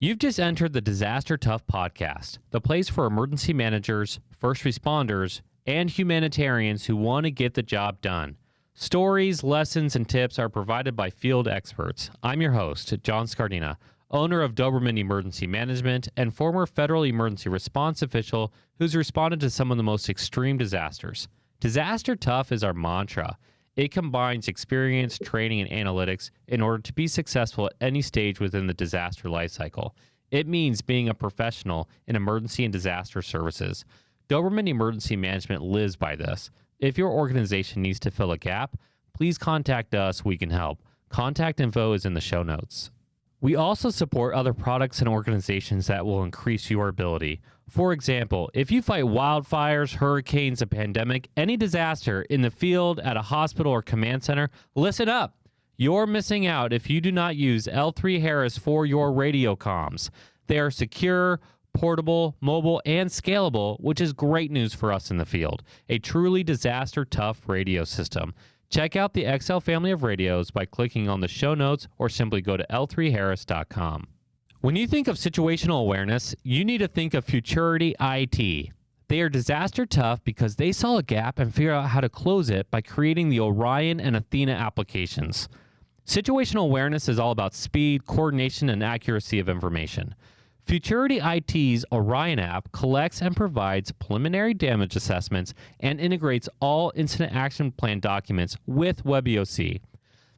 You've just entered the Disaster Tough podcast, the place for emergency managers, first responders, and humanitarians who want to get the job done. Stories, lessons, and tips are provided by field experts. I'm your host, John Scardina, owner of Doberman Emergency Management and former federal emergency response official who's responded to some of the most extreme disasters. Disaster Tough is our mantra. It combines experience, training, and analytics in order to be successful at any stage within the disaster lifecycle. It means being a professional in emergency and disaster services. Doberman Emergency Management lives by this. If your organization needs to fill a gap, please contact us. We can help. Contact info is in the show notes. We also support other products and organizations that will increase your ability. For example, if you fight wildfires, hurricanes, a pandemic, any disaster in the field, at a hospital, or command center, listen up. You're missing out if you do not use L3 Harris for your radio comms. They are secure, portable, mobile, and scalable, which is great news for us in the field. A truly disaster-tough radio system. Check out the XL family of radios by clicking on the show notes or simply go to l3harris.com. When you think of situational awareness, you need to think of Futurity IT. They are disaster tough because they saw a gap and figured out how to close it by creating the Orion and Athena applications. Situational awareness is all about speed, coordination, and accuracy of information. Futurity IT's Orion app collects and provides preliminary damage assessments and integrates all incident action plan documents with WebEOC.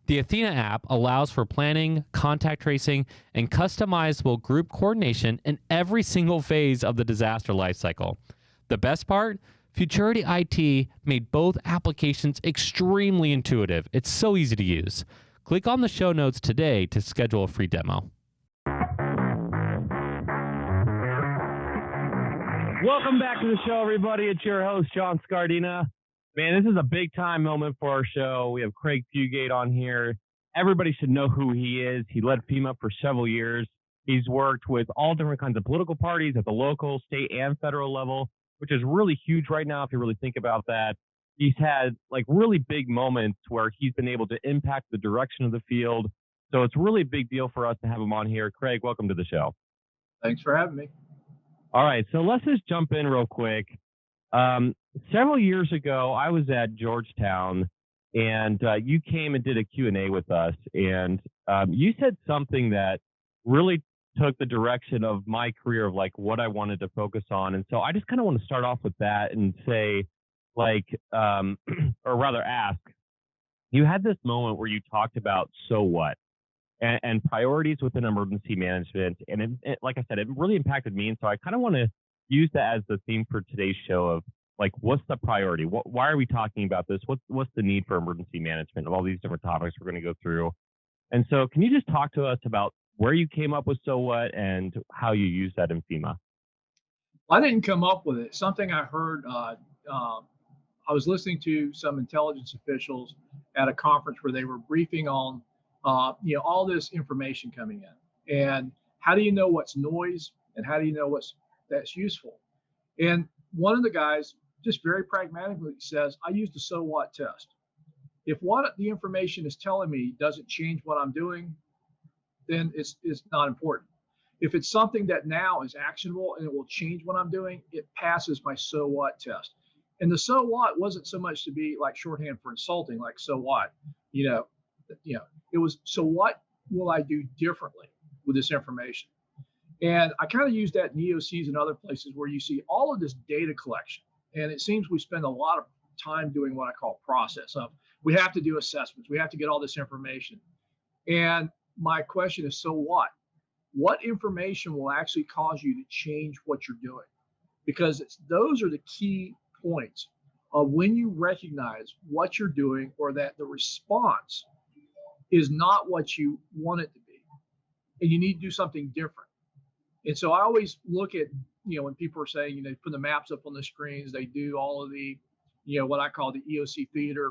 The Athena app allows for planning, contact tracing, and customizable group coordination in every single phase of the disaster lifecycle. The best part? Futurity IT made both applications extremely intuitive. It's so easy to use. Click on the show notes today to schedule a free demo. Welcome back to the show, everybody. It's your host, John Scardina. Man, this is a big time moment for our show. We have Craig Fugate on here. Everybody should know who he is. He led FEMA for several years. He's worked with all different kinds of political parties at the local, state, and federal level, which is really huge right now if you really think about that. He's had like really big moments where he's been able to impact the direction of the field. So it's really a big deal for us to have him on here. Craig, welcome to the show. Thanks for having me. All right, so let's just jump in real quick. Several years ago, I was at Georgetown, and you came and did a Q&A with us, and you said something that really took the direction of my career of like what I wanted to focus on. And so I just kind of want to start off with that and say, like, or rather ask, you had this moment where you talked about so what? And priorities within emergency management. And it, like I said, it really impacted me. And so I kind of want to use that as the theme for today's show of like, what's the priority? Why are we talking about this? What's the need for emergency management of all these different topics we're going to go through? And so can you just talk to us about where you came up with so what and how you use that in FEMA? I didn't come up with it. Something I heard, I was listening to some intelligence officials at a conference where they were briefing on all this information coming in, and how do you know what's noise and how do you know that's useful? And one of the guys just very pragmatically says, I use the so what test. If what the information is telling me doesn't change what I'm doing, then it's not important. If it's something that now is actionable and it will change what I'm doing, it passes my so what test. And the so what wasn't so much to be like shorthand for insulting, like so what, it was, so what will I do differently with this information? And I kind of use that in EOCs and other places where you see all of this data collection. And it seems we spend a lot of time doing what I call process of, we have to do assessments. We have to get all this information. And my question is, so what? What information will actually cause you to change what you're doing? Because those are the key points of when you recognize what you're doing or that the response is not what you want it to be, and you need to do something different. And so I always look at, when people are saying, they put the maps up on the screens, they do all of the, what I call the EOC theater.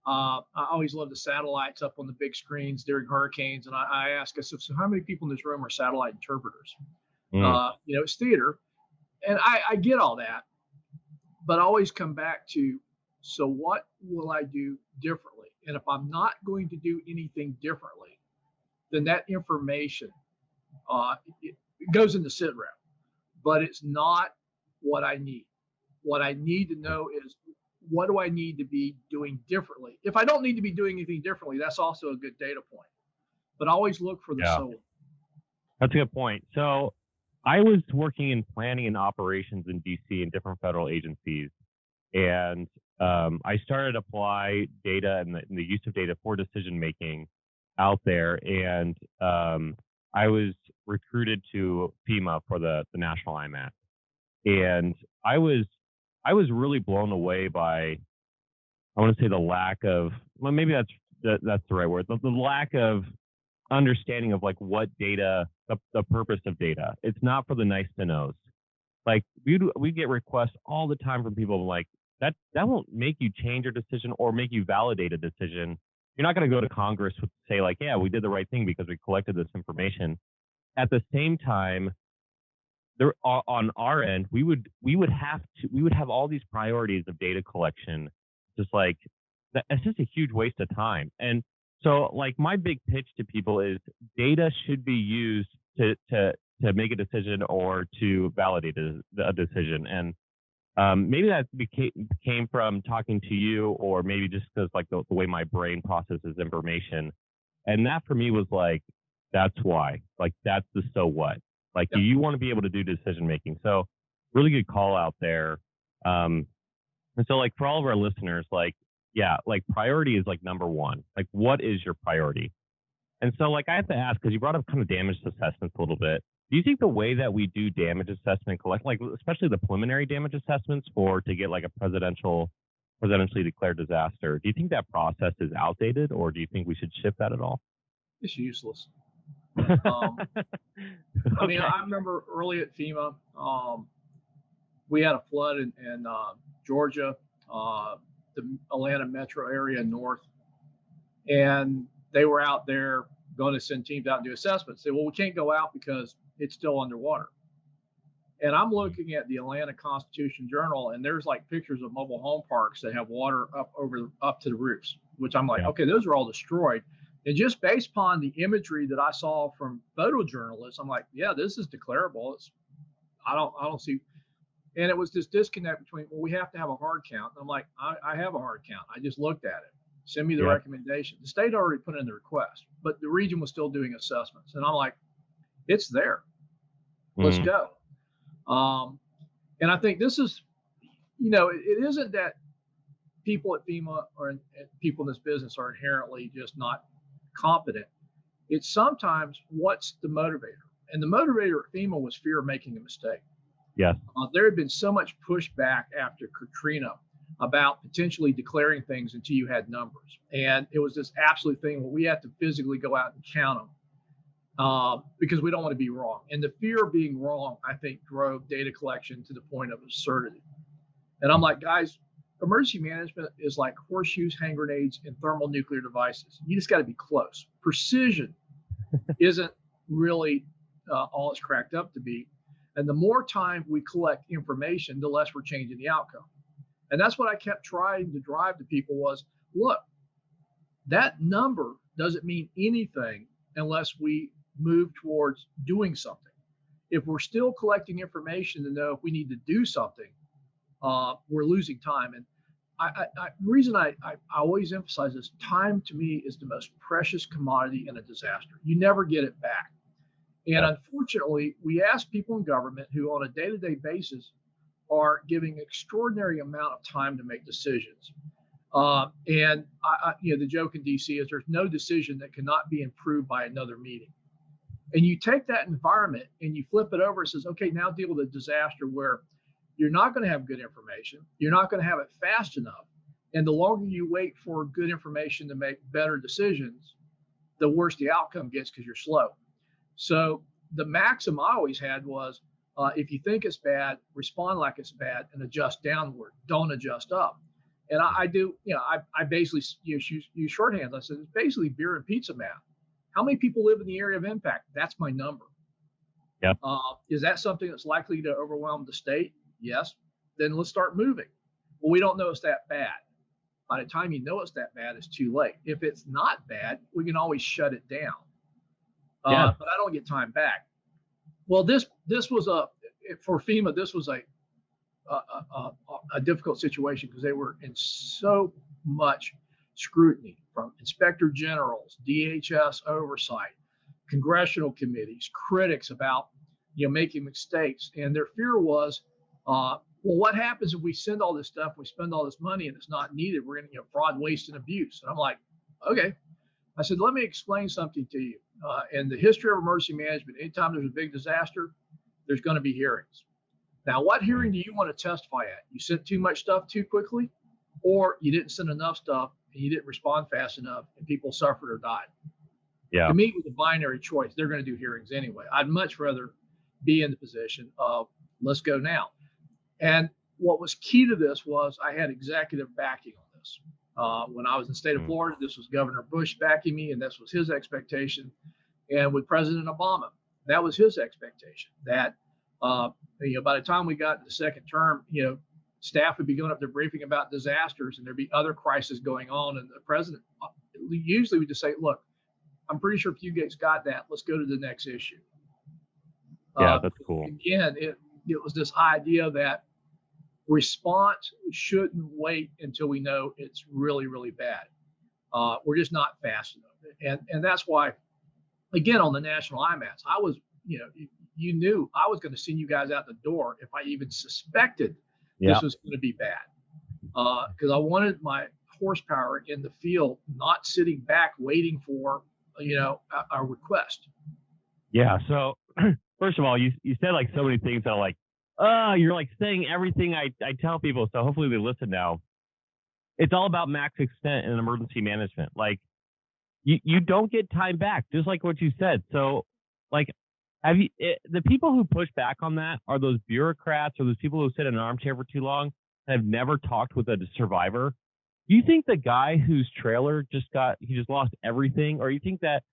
I always love the satellites up on the big screens during hurricanes. And I ask, I said, so how many people in this room are satellite interpreters? It's theater. And I get all that, but I always come back to, so what will I do differently? And if I'm not going to do anything differently, then that information it goes into sit rep, but it's not what I need. What I need to know is, what do I need to be doing differently? If I don't need to be doing anything differently, that's also a good data point. But always look for the Yeah, so. that's a good point. So I was working in planning and operations in DC in different federal agencies, and I started to apply data and the use of data for decision making out there. And I was recruited to FEMA for the national IMAX, and I was really blown away by, I want to say, the lack of, well, maybe that's the right word, the lack of understanding of like what data, the purpose of data. It's not for the nice to knows. Like we get requests all the time from people like, that won't make you change your decision or make you validate a decision. You're not going to go to Congress with say like, yeah, we did the right thing because we collected this information. At the same time, there on our end, we would have all these priorities of data collection, just like that. It's just a huge waste of time. And so like my big pitch to people is data should be used to make a decision or to validate a decision. And maybe that came from talking to you, or maybe just because like the way my brain processes information. And that for me was like, that's why, like, that's the so what. Like, Yep. you want to be able to do decision making. So really good call out there. And so like for all of our listeners, like, yeah, like priority is like number one. Like, what is your priority? And so like I have to ask, because you brought up kind of damage assessments a little bit. Do you think the way that we do damage assessment, collect, like especially the preliminary damage assessments to get like a presidentially declared disaster, do you think that process is outdated, or do you think we should shift that at all? It's useless. Okay. I mean, I remember early at FEMA, we had a flood in Georgia, the Atlanta metro area north, and they were out there going to send teams out and do assessments. Say, well, we can't go out because it's still underwater. And I'm looking at the Atlanta Constitution Journal, and there's like pictures of mobile home parks that have water up to the roofs, which I'm like, okay, those are all destroyed. And just based upon the imagery that I saw from photojournalists, I'm like, yeah, this is declarable. I don't see. And it was this disconnect between, well, we have to have a hard count. And I'm like, I have a hard count. I just looked at it. Send me the recommendation. The state already put in the request, but the region was still doing assessments. And I'm like, it's there. Let's go. And I think this is, it isn't that people at FEMA or people in this business are inherently just not competent. It's sometimes what's the motivator. And the motivator at FEMA was fear of making a mistake. Yes. There had been so much pushback after Katrina about potentially declaring things until you had numbers. And it was this absolute thing where we had to physically go out and count them because we don't want to be wrong. And the fear of being wrong, I think, drove data collection to the point of absurdity. And I'm like, guys, emergency management is like horseshoes, hand grenades, and thermonuclear devices. You just got to be close. Precision isn't really all it's cracked up to be. And the more time we collect information, the less we're changing the outcome. And that's what I kept trying to drive to people was, look, that number doesn't mean anything unless we move towards doing something. If we're still collecting information to know if we need to do something, we're losing time. And the reason I always emphasize this, time to me is the most precious commodity in a disaster. You never get it back. And unfortunately, we ask people in government who on a day-to-day basis are giving extraordinary amount of time to make decisions. And the joke in DC is there's no decision that cannot be improved by another meeting. And you take that environment and you flip it over and says, okay, now deal with a disaster where you're not going to have good information. You're not going to have it fast enough. And the longer you wait for good information to make better decisions, the worse the outcome gets because you're slow. So the maxim I always had was, if you think it's bad, respond like it's bad and adjust downward. Don't adjust up. And I do, I basically use shorthand. I said, it's basically beer and pizza math. How many people live in the area of impact? That's my number. Yeah. Is that something that's likely to overwhelm the state? Yes. Then let's start moving. Well, we don't know it's that bad. By the time you know it's that bad, it's too late. If it's not bad, we can always shut it down. But I don't get time back. Well, this was for FEMA. This was a difficult situation because they were in so much scrutiny from inspector generals, DHS oversight, congressional committees, critics about making mistakes, and their fear was, well, what happens if we send all this stuff, we spend all this money, and it's not needed? We're going to get fraud, waste, and abuse. And I'm like, okay. I said, let me explain something to you. In the history of emergency management, anytime there's a big disaster, there's going to be hearings. Now, what hearing do you want to testify at? You sent too much stuff too quickly, or you didn't send enough stuff and you didn't respond fast enough and people suffered or died? Yeah. To me, it was a binary choice. They're going to do hearings anyway. I'd much rather be in the position of let's go now. And what was key to this was I had executive backing on this. When I was in the state of Florida, this was Governor Bush backing me, and this was his expectation. And with President Obama, that was his expectation. That by the time we got to the second term, staff would be going up there briefing about disasters, and there'd be other crises going on. And the president usually would just say, "Look, I'm pretty sure Fugate's got that. Let's go to the next issue." Yeah, that's cool. Again, it was this idea that response shouldn't wait until we know it's really, really bad. We're just not fast enough. And that's why, again, on the national IMATs, I was, you knew I was going to send you guys out the door if I even suspected this was going to be bad. Because I wanted my horsepower in the field, not sitting back waiting for, a request. Yeah. So first of all, you said like so many things that are like, you're like saying everything I tell people. So hopefully they listen now. It's all about max extent in emergency management. Like you don't get time back, just like what you said. So like, the people who push back on that are those bureaucrats or those people who sit in an armchair for too long and have never talked with a survivor. Do you think the guy whose trailer just lost everything, or you think that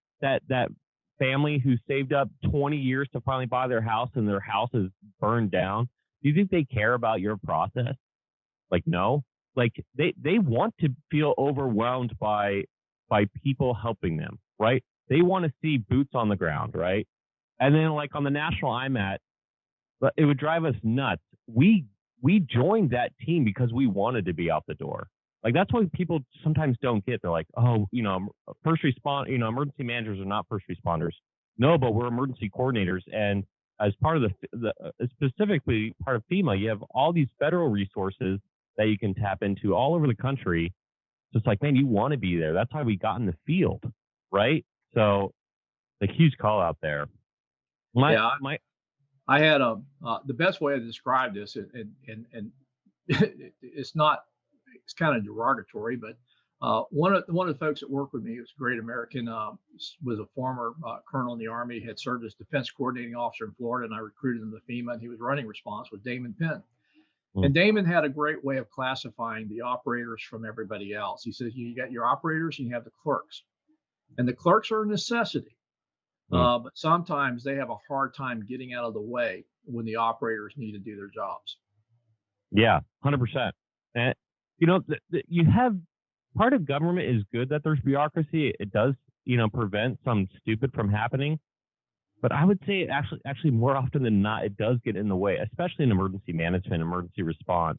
family who saved up 20 years to finally buy their house and their house is burned down, do you think they care about your process? Like, no. Like they want to feel overwhelmed by people helping them, right? They want to see boots on the ground, right? And then like on the national IMAT, it would drive us nuts. We joined that team because we wanted to be out the door. Like that's what people sometimes don't get. They're like, oh, first respond, emergency managers are not first responders. No, but we're emergency coordinators. And as part of the specifically part of FEMA, you have all these federal resources that you can tap into all over the country. So it's like, man, you want to be there. That's why we got in the field, right? So the huge call out there. I had the best way to describe this, and it's kind of derogatory, but one of the folks that worked with me, was a great American, was a former colonel in the Army, had served as defense coordinating officer in Florida, and I recruited him to FEMA, and he was running response with Damon Penn. And Damon had a great way of classifying the operators from everybody else. He says, you got your operators and you have the clerks. And the clerks are a necessity. But sometimes they have a hard time getting out of the way when the operators need to do their jobs. Yeah, 100%. And, you have part of government is good that there's bureaucracy. It does, prevent some stupid from happening. But I would say actually more often than not, it does get in the way, especially in emergency management, emergency response.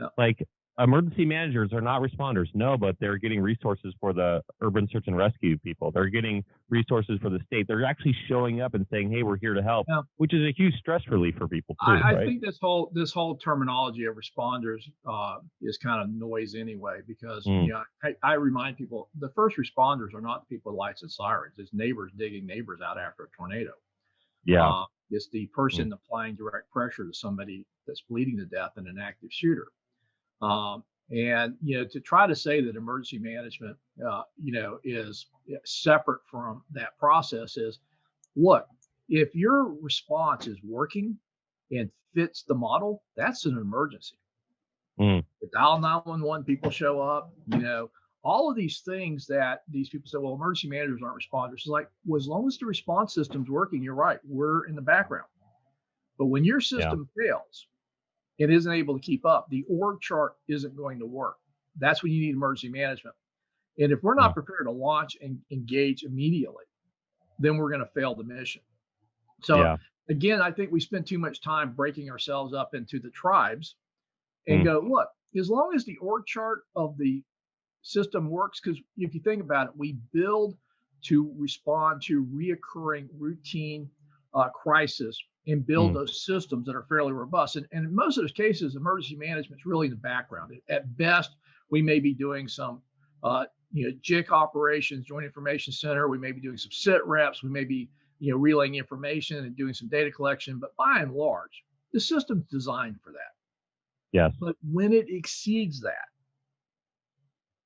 Yeah. Like emergency managers are not responders, no, but they're getting resources for the urban search and rescue people. They're getting resources for the state. They're actually showing up and saying, hey, we're here to help, which is a huge stress relief for people too. I think this whole terminology of responders is kind of noise anyway, because I remind people the first responders are not the people with lights and sirens. It's neighbors digging neighbors out after a tornado. Yeah. It's the person applying direct pressure to somebody that's bleeding to death in an active shooter. And to try to say that emergency management is separate from that process is, look, if your response is working and fits the model, that's an emergency. The dial 911, people show up, all of these things that these people say, well, emergency managers aren't responders. It's like, well, as long as the response system's working, you're right, we're in the background. But when your system fails, it isn't able to keep up, the org chart isn't going to work. That's when you need emergency management. And if we're not prepared to launch and engage immediately, then we're going to fail the mission. So again, I think we spend too much time breaking ourselves up into the tribes and Mm, go, look, as long as the org chart of the system works, because if you think about it, we build to respond to reoccurring routine crisis and build mm, those systems that are fairly robust. And in most of those cases, emergency management is really in the background. At best, we may be doing some JIC operations, Joint Information Center. We may be doing some sit reps. We may be relaying information and doing some data collection. But by and large, the system's designed for that. yes. But when it exceeds that,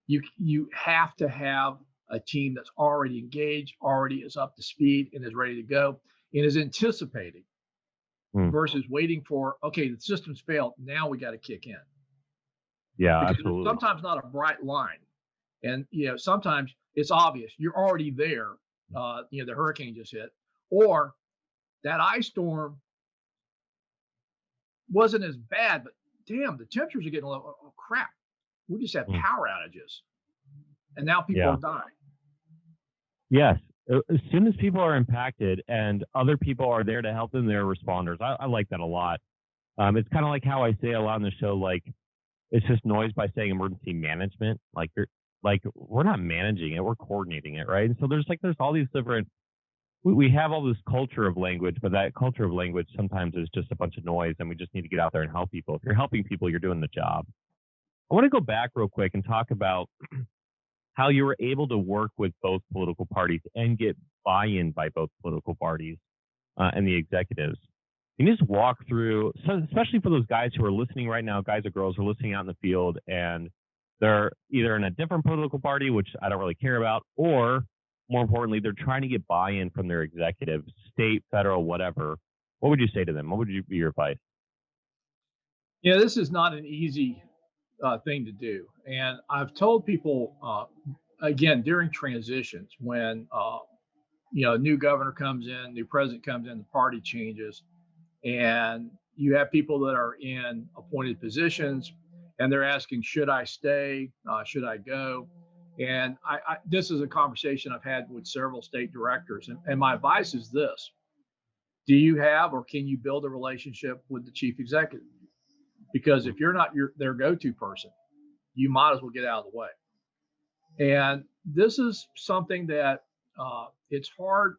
you have to have a team that's already engaged, already is up to speed, and is ready to go, and is anticipating Mm, versus waiting for, okay, the system's failed, now we got to kick in. yeah, Because it's absolutely. sometimes not a bright line, and sometimes it's obvious you're already there. The hurricane just hit, or that ice storm wasn't as bad, but damn, the temperatures are getting low. Oh crap, we just had Mm, power outages, and now people yeah. are dying. Yes. As soon as people are impacted and other people are there to help them, they're responders. I like that a lot. It's kind of like how I say a lot on the show, like it's just noise by saying emergency management. Like you're like we're not managing it, we're coordinating it, right? And so there's all these different we have all this culture of language, but that culture of language sometimes is just a bunch of noise and we just need to get out there and help people. If you're helping people, you're doing the job. I want to go back real quick and talk about how you were able to work with both political parties and get buy-in by both political parties and the executives. Can you just walk through, so especially for those guys who are listening right now, guys or girls who are listening out in the field, and they're either in a different political party, which I don't really care about, or more importantly, they're trying to get buy-in from their executives, state, federal, whatever. What would you say to them? What would be your advice? Yeah, this is not an easy thing to do. And I've told people, again, during transitions, when a new governor comes in, new president comes in, the party changes, and you have people that are in appointed positions, and they're asking, should I stay? Should I go? And this is a conversation I've had with several state directors, and my advice is this: do you have or can you build a relationship with the chief executive? Because if you're not their go-to person, you might as well get out of the way. And this is something that it's hard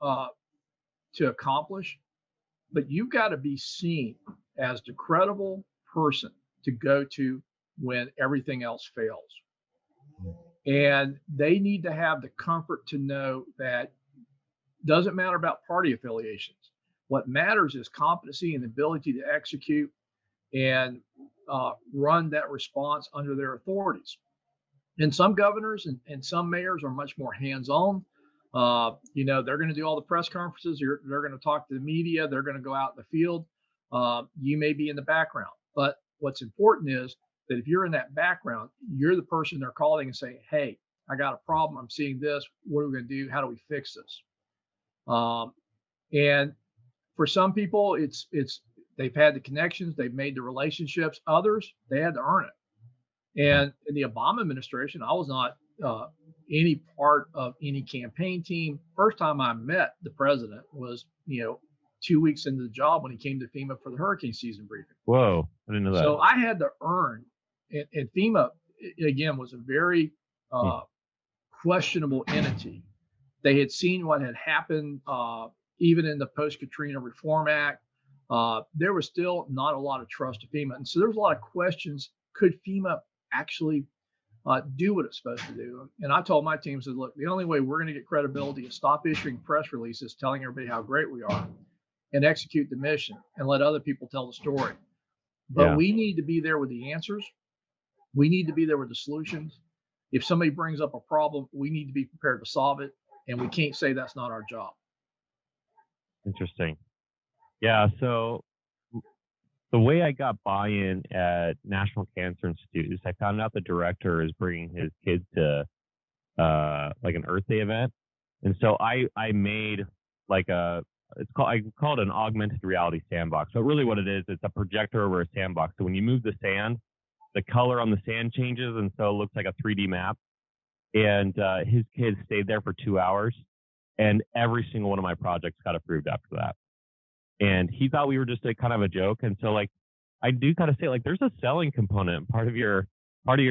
uh, to accomplish, but you've got to be seen as the credible person to go to when everything else fails. And they need to have the comfort to know that doesn't matter about party affiliations. What matters is competency and ability to execute and run that response under their authorities. And some governors and some mayors are much more hands-on. They're going to do all the press conferences. They're going to talk to the media. They're going to go out in the field. You may be in the background, but what's important is that if you're in that background, you're the person they're calling and saying, "Hey, I got a problem. I'm seeing this. What are we going to do? How do we fix this?" Um, and for some people, it's they've had the connections, they've made the relationships. Others, they had to earn it. And in the Obama administration, I was not any part of any campaign team. First time I met the president was, 2 weeks into the job when he came to FEMA for the hurricane season briefing. Whoa, I didn't know that. So I had to earn, and FEMA, again, was a very Hmm. questionable entity. They had seen what had happened, even in the post Katrina Reform Act. There was still not a lot of trust to FEMA. And so there's a lot of questions. Could FEMA actually do what it's supposed to do? And I told my team, said, look, the only way we're going to get credibility is stop issuing press releases telling everybody how great we are and execute the mission and let other people tell the story. But Yeah, we need to be there with the answers. We need to be there with the solutions. If somebody brings up a problem, we need to be prepared to solve it. And we can't say that's not our job. interesting. Yeah, so the way I got buy-in at National Cancer Institute is I found out the director is bringing his kids to like an Earth Day event, and so I made like I call it an augmented reality sandbox. So really, what it is, it's a projector over a sandbox. So when you move the sand, the color on the sand changes, and so it looks like a 3D map. And his kids stayed there for 2 hours, and every single one of my projects got approved after that. and he thought we were just a kind of a joke. And so like, I do kind of say like, there's a selling component part of your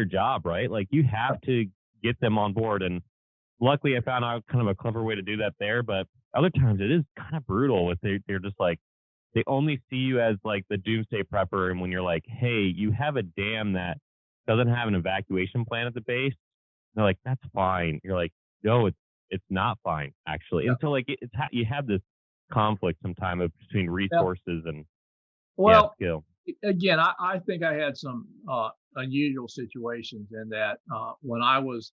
job, right? Like you have to get them on board. And luckily I found out kind of a clever way to do that there, but other times it is kind of brutal if they're just like, they only see you as like the doomsday prepper. And when you're like, hey, you have a dam that doesn't have an evacuation plan at the base, they're like, that's fine. You're like, no, it's not fine actually. And so like you have this conflict sometimes between Yeah. resources and Well, skill. again, I think I had some unusual situations in that when I was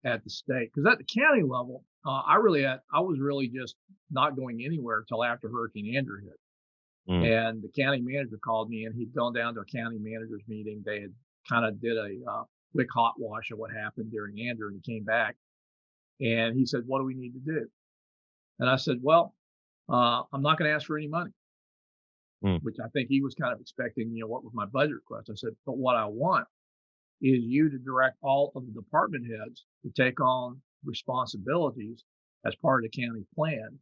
at the state, because at the county level, I was really just not going anywhere until after Hurricane Andrew hit. Mm, And the county manager called me, and he'd gone down to a county managers meeting. They had kind of did a quick hot wash of what happened during Andrew, and he came back and he said, "What do we need to do?" And I said, "Well, I'm not going to ask for any money," mm, which I think he was kind of expecting. What was my budget request? I said, "But what I want is you to direct all of the department heads to take on responsibilities as part of the county plan."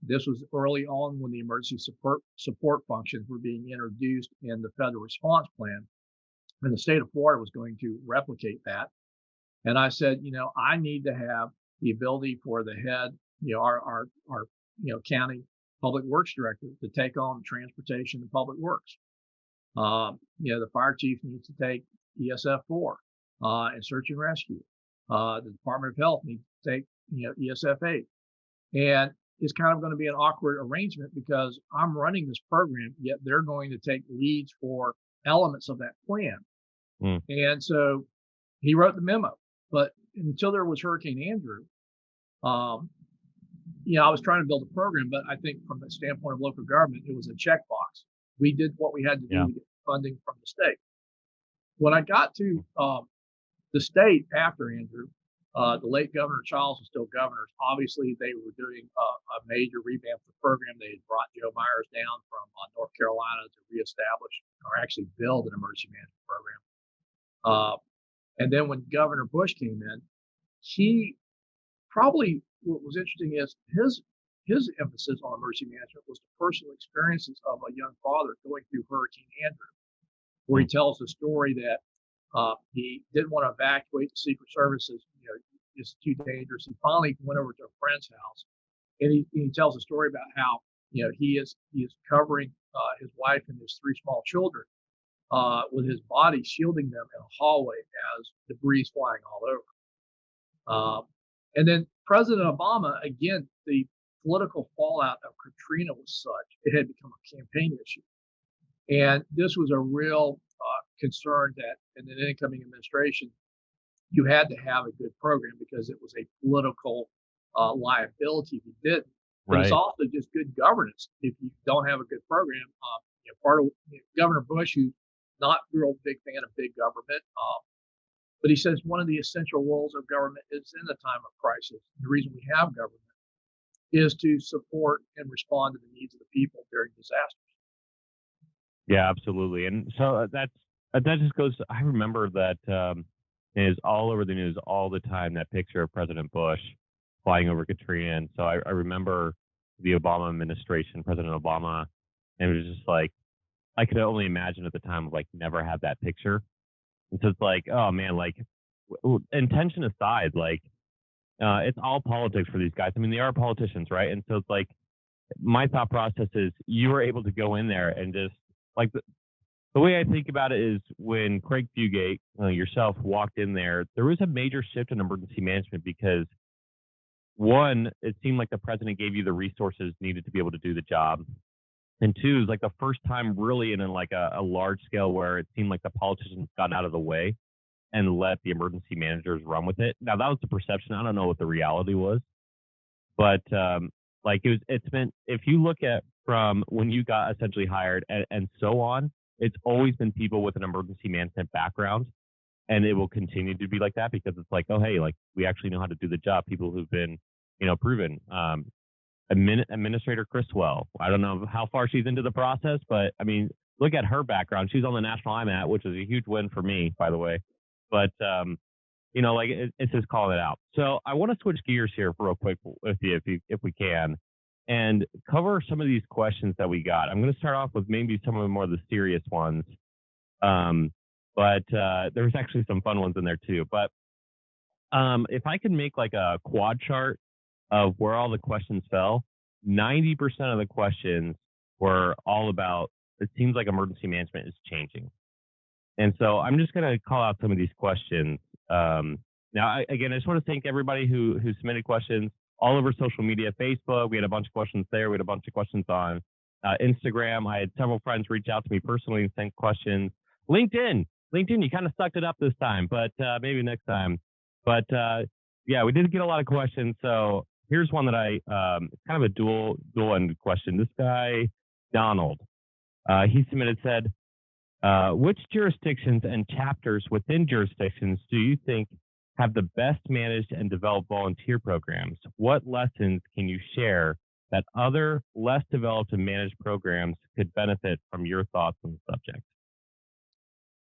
This was early on when the emergency support functions were being introduced in the federal response plan, and the state of Florida was going to replicate that. And I said, I need to have the ability for the head, our county public works director to take on transportation and public works. The fire chief needs to take ESF 4 and search and rescue. The Department of Health needs to take ESF 8, and it's kind of going to be an awkward arrangement because I'm running this program, yet they're going to take leads for elements of that plan. mm. And so he wrote the memo, but until there was Hurricane Andrew, um, I was trying to build a program, but I think from the standpoint of local government, it was a checkbox. We did what we had to do Yeah. to get funding from the state. When I got to the state after Andrew, the late Governor Childs was still governor. Obviously, they were doing a major revamp of the program. They had brought Joe Myers down from North Carolina to reestablish or actually build an emergency management program. And then when Governor Bush came in, he probably what was interesting is his emphasis on emergency management was the personal experiences of a young father going through Hurricane Andrew, where he tells the story that he didn't want to evacuate the Secret Services. It's too dangerous. He finally went over to a friend's house, and he tells a story about how he is covering his wife and his 3 small children with his body, shielding them in a hallway as debris is flying all over. And then President Obama, again, the political fallout of Katrina was such it had become a campaign issue, and this was a real concern that in an incoming administration, you had to have a good program because it was a political liability if you didn't. But it's Right. also just good governance if you don't have a good program. Part of Governor Bush, who's not a real big fan of big government, but he says one of the essential roles of government is in a time of crisis. The reason we have government is to support and respond to the needs of the people during disasters. Yeah, absolutely. And so that just goes. I remember that is all over the news all the time. That picture of President Bush flying over Katrina, and so I remember the Obama administration, President Obama, and it was just like I could only imagine at the time of like never have that picture. And so it's like, oh man, like intention aside, like it's all politics for these guys. I mean, they are politicians, right? And so it's like my thought process is you were able to go in there and just like the way I think about it is when Craig Fugate, yourself, walked in there, there was a major shift in emergency management because one, it seemed like the president gave you the resources needed to be able to do the job. And two, is like the first time really in like a large scale where it seemed like the politicians got out of the way and let the emergency managers run with it. Now that was the perception. I don't know what the reality was, but like it's been, if you look at from when you got essentially hired and so on, it's always been people with an emergency management background, and it will continue to be like that because it's like, oh hey, like we actually know how to do the job. People who've been, proven. Administrator Chriswell. I don't know how far she's into the process, but I mean, look at her background. She's on the national IMAT, which is a huge win for me, by the way. But it's just calling it out. So I want to switch gears here real quick with you, if we can. and cover some of these questions that we got. I'm going to start off with maybe some of the more of the serious ones, but there's actually some fun ones in there too. But if I can make like a quad chart of where all the questions fell, 90% of the questions were all about, it seems like emergency management is changing. And so I'm just going to call out some of these questions. Now, again, I just want to thank everybody who submitted questions all over social media. Facebook, we had a bunch of questions there. We had a bunch of questions on Instagram. I had several friends reach out to me personally and send questions. LinkedIn, you kind of sucked it up this time, but maybe next time. But yeah, we did get a lot of questions. So here's one that it's kind of a dual-ended question. This guy, Donald, he submitted, said, which jurisdictions and chapters within jurisdictions do you think have the best managed and developed volunteer programs? What lessons can you share that other less developed and managed programs could benefit from your thoughts on the subject?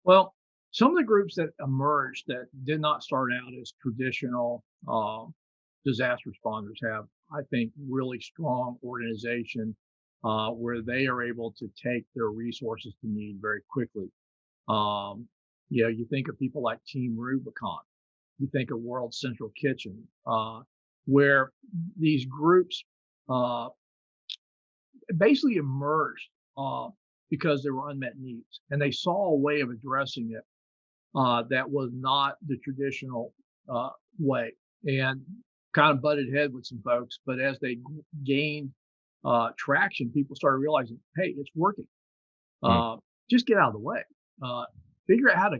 Well, some of the groups that emerged that did not start out as traditional disaster responders have, I think, really strong organization where they are able to take their resources to need very quickly. You think of people like Team Rubicon, you think of World Central Kitchen, where these groups basically emerged because there were unmet needs, and they saw a way of addressing it that was not the traditional way, and kind of butted head with some folks. But as they gained traction, people started realizing, hey, it's working. Just get out of the way. Figure out how to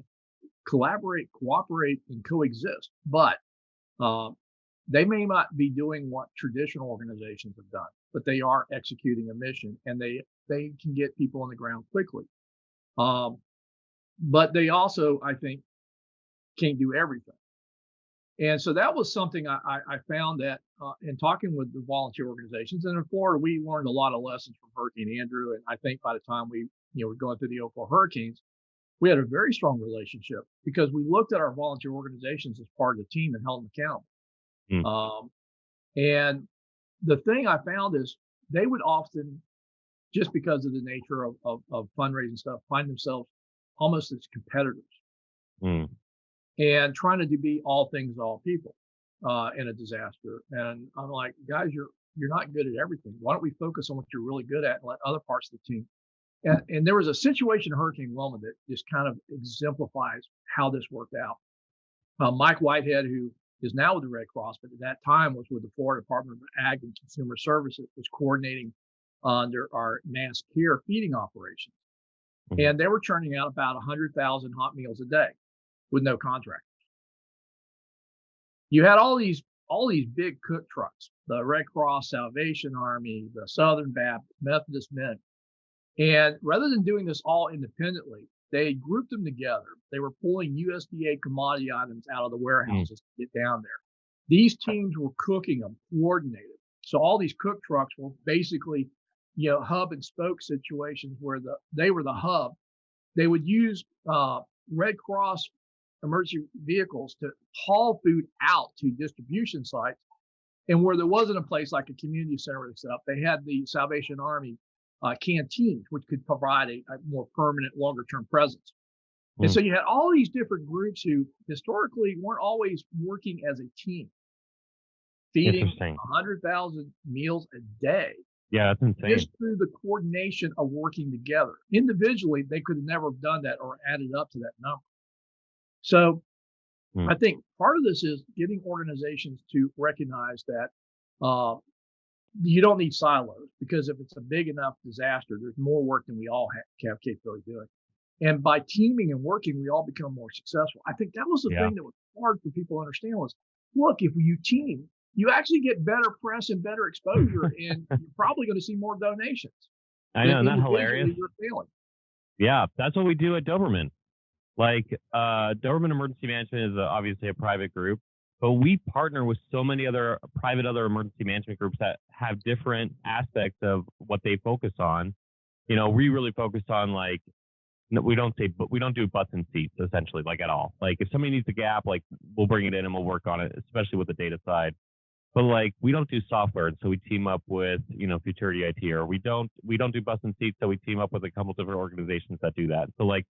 collaborate, cooperate, and coexist. But they may not be doing what traditional organizations have done, but they are executing a mission, and they can get people on the ground quickly. But they also, I think, can't do everything. And so that was something I found that in talking with the volunteer organizations, and in Florida, we learned a lot of lessons from Hurricane Andrew. And I think by the time we were going through the 04 hurricanes, we had a very strong relationship because we looked at our volunteer organizations as part of the team and held them accountable. And the thing I found is they would often, just because of the nature of fundraising stuff, find themselves almost as competitors. And trying to be all things to all people in a disaster. And I'm like, guys, you're not good at everything. Why don't we focus on what you're really good at and let other parts of the team? And there was a situation in Hurricane Wilma that just kind of exemplifies how this worked out. Mike Whitehead, who is now with the Red Cross, but at that time was with the Florida Department of Ag and Consumer Services, was coordinating under our mass care feeding operations. And they were churning out about 100,000 hot meals a day with no contractors. You had all these big cook trucks, the Red Cross, Salvation Army, the Southern Baptist, Methodist Men. And rather than doing this all independently, they grouped them together. They were pulling USDA commodity items out of the warehouses to get down there. These teams were cooking them, coordinated. So all these cook trucks were basically, hub and spoke situations where they were the hub. They would use Red Cross emergency vehicles to haul food out to distribution sites. And where there wasn't a place like a community center set up, they had the Salvation Army canteens, which could provide a more permanent, longer-term presence. And so you had all these different groups who historically weren't always working as a team, feeding 100,000 meals a day. Yeah, that's insane. Just through the coordination of working together. Individually, they could have never done that or added up to that number. So I think part of this is getting organizations to recognize that you don't need silos, because if it's a big enough disaster, there's more work than we all have capability doing. And by teaming and working, we all become more successful. I think that was the thing that was hard for people to understand was, look, if you team, you actually get better press and better exposure, and you're probably going to see more donations. I know, isn't that hilarious? You're failing. Yeah, that's what we do at Doberman. Like Doberman Emergency Management is obviously a private group, but we partner with so many other other emergency management groups that have different aspects of what they focus on. We really focus on we don't do butts and seats essentially, like at all. Like if somebody needs a gap, like we'll bring it in and we'll work on it, especially with the data side. but like we don't do software, and so we team up with Futurity IT, or we don't do bus and seats, so we team up with a couple different organizations that do that. So like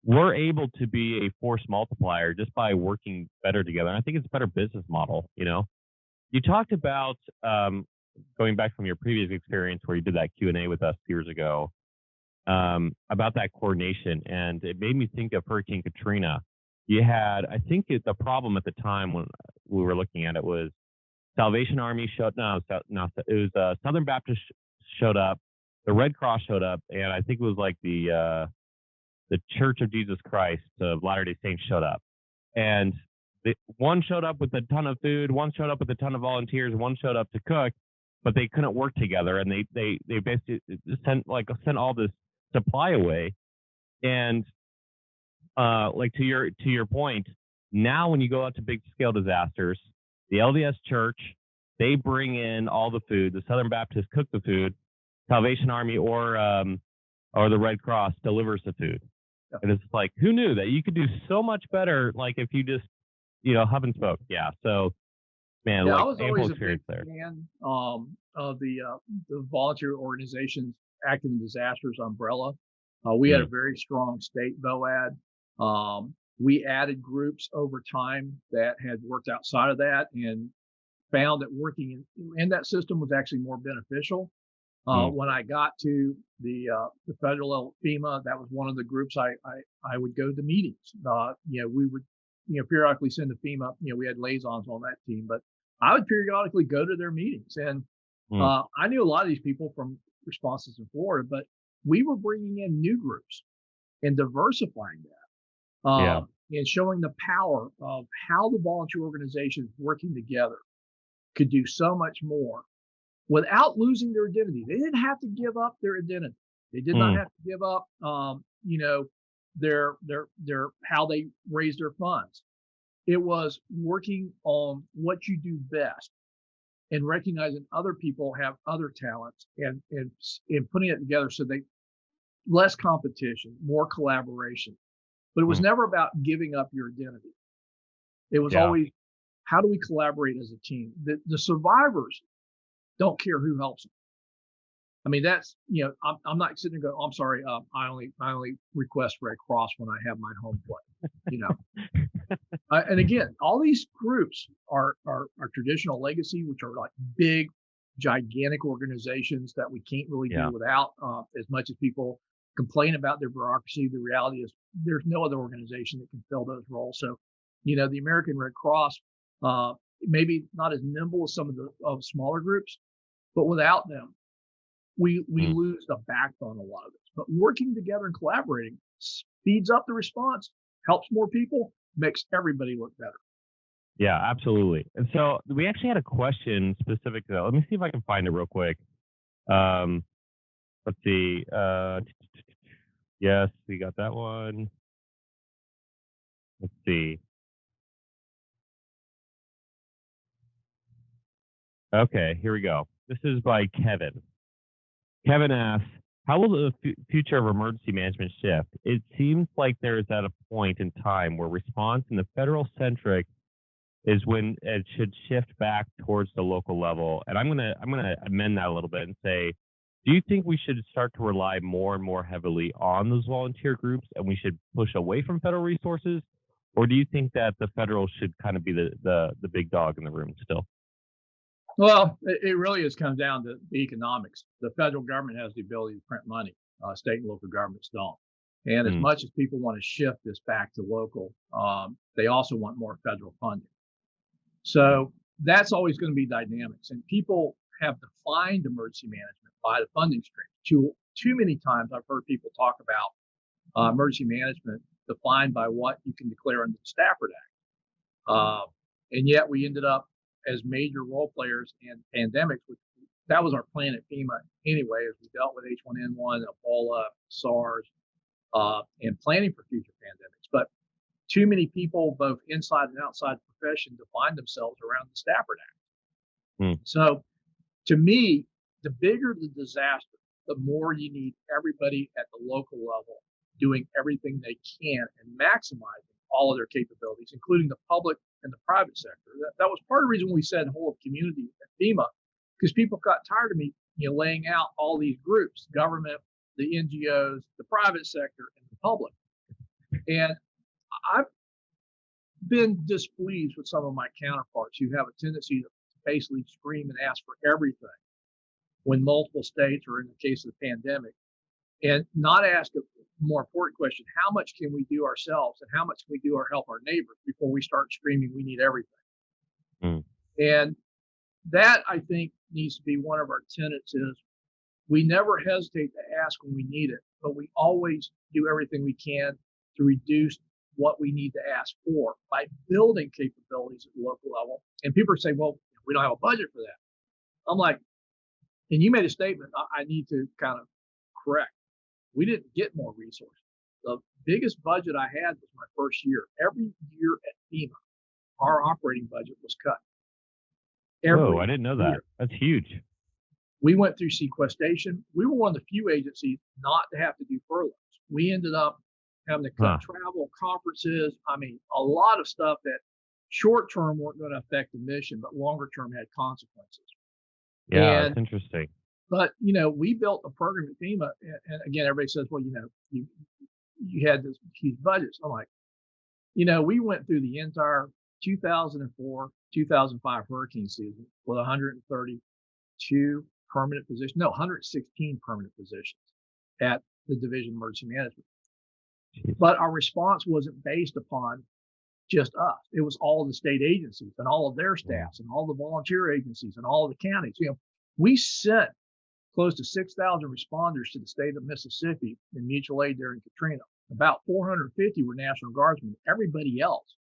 we're able to be a force multiplier just by working better together. And I think it's a better business model. You talked about going back from your previous experience where you did that Q&A with us years ago, about that coordination, and it made me think of Hurricane Katrina. You had, I think the problem at the time when we were looking at it was Salvation Army showed, no, it was Southern Baptist showed up, the Red Cross showed up, and I think it was like the Church of Jesus Christ of Latter-day Saints showed up. And one showed up with a ton of food, one showed up with a ton of volunteers, one showed up to cook, but they couldn't work together, and they basically sent all this supply away. And like to your point, now when you go out to big scale disasters, the LDS Church, they bring in all the food, the Southern Baptists cook the food, Salvation Army or the Red Cross delivers the food. Yeah. And it's like, who knew that you could do so much better, like if you just hub and spoke. Yeah. So man, I like was always a big there. fan of the volunteer organizations active in disasters umbrella. We had a very strong state VOAD. We added groups over time that had worked outside of that and found that working in that system was actually more beneficial. When I got to the federal level FEMA, that was one of the groups I would go to meetings. We would periodically send to FEMA. We had liaisons on that team, but I would periodically go to their meetings, and I knew a lot of these people from responses in Florida, but we were bringing in new groups and diversifying that, and showing the power of how the volunteer organizations working together could do so much more without losing their identity. They didn't have to give up their identity. They did not have to give up, their how they raise their funds. It was working on what you do best and recognizing other people have other talents and putting it together so they less competition, more collaboration. But it was never about giving up your identity. It was always, how do we collaborate as a team? The survivors don't care who helps them. I mean, that's, I'm not sitting there going, I'm sorry, I only request Red Cross when I have my home plate, and again, all these groups are traditional legacy, which are like big, gigantic organizations that we can't really do without. As much as people complain about their bureaucracy, the reality is there's no other organization that can fill those roles. So, the American Red Cross, maybe not as nimble as some of the smaller groups, but without them, we lose the backbone of a lot of this. But working together and collaborating speeds up the response, helps more people, makes everybody look better. Yeah, absolutely. And so we actually had a question specific to that. Let me see if I can find it real quick. Let's see. Yes, we got that one. Let's see. Okay, here we go. This is by Kevin. Kevin asks, how will the future of emergency management shift? It seems like there is at a point in time where response in the federal centric is when it should shift back towards the local level. And I'm gonna amend that a little bit and say, do you think we should start to rely more and more heavily on those volunteer groups and we should push away from federal resources? Or do you think that the federal should kind of be the big dog in the room still? Well, it really just comes down to the economics. The federal government has the ability to print money. State and local governments don't. And as much as people want to shift this back to local, they also want more federal funding. So that's always going to be dynamics. And people have defined emergency management by the funding stream. Too many times I've heard people talk about emergency management defined by what you can declare under the Stafford Act. And yet we ended up as major role players in pandemics, which that was our plan at FEMA anyway, as we dealt with H1N1, Ebola, SARS, and planning for future pandemics. But too many people, both inside and outside the profession, define themselves around the Stafford Act. So to me, the bigger the disaster, the more you need everybody at the local level doing everything they can and maximizing all of their capabilities, including the public and the private sector. That was part of the reason we said whole of community at FEMA, because people got tired of me, laying out all these groups: government, the NGOs, the private sector, and the public. And I've been displeased with some of my counterparts who have a tendency to basically scream and ask for everything when multiple states, or in the case of the pandemic, and not ask a more important question: how much can we do ourselves, and how much can we do or help our neighbors before we start screaming we need everything? And that, I think, needs to be one of our tenets: is we never hesitate to ask when we need it, but we always do everything we can to reduce what we need to ask for by building capabilities at the local level. And people say, well, we don't have a budget for that. I'm like, and you made a statement I need to kind of correct. We didn't get more resources. The biggest budget I had was my first year. Every year at FEMA, our operating budget was cut. Oh, I didn't know that. That's huge. We went through sequestration. We were one of the few agencies not to have to do furloughs. We ended up having to cut travel, conferences. I mean, a lot of stuff that short term weren't going to affect the mission, but longer term had consequences. Yeah, that's interesting. But, we built a program at FEMA, and again, everybody says, well, you had this huge budgets. I'm like, we went through the entire 2004, 2005 hurricane season with 132 permanent positions, no, 116 permanent positions at the Division of Emergency Management. But our response wasn't based upon just us. It was all of the state agencies and all of their staffs and all the volunteer agencies and all of the counties. We sent close to 6,000 responders to the state of Mississippi in mutual aid during Katrina. About 450 were National Guardsmen. Everybody else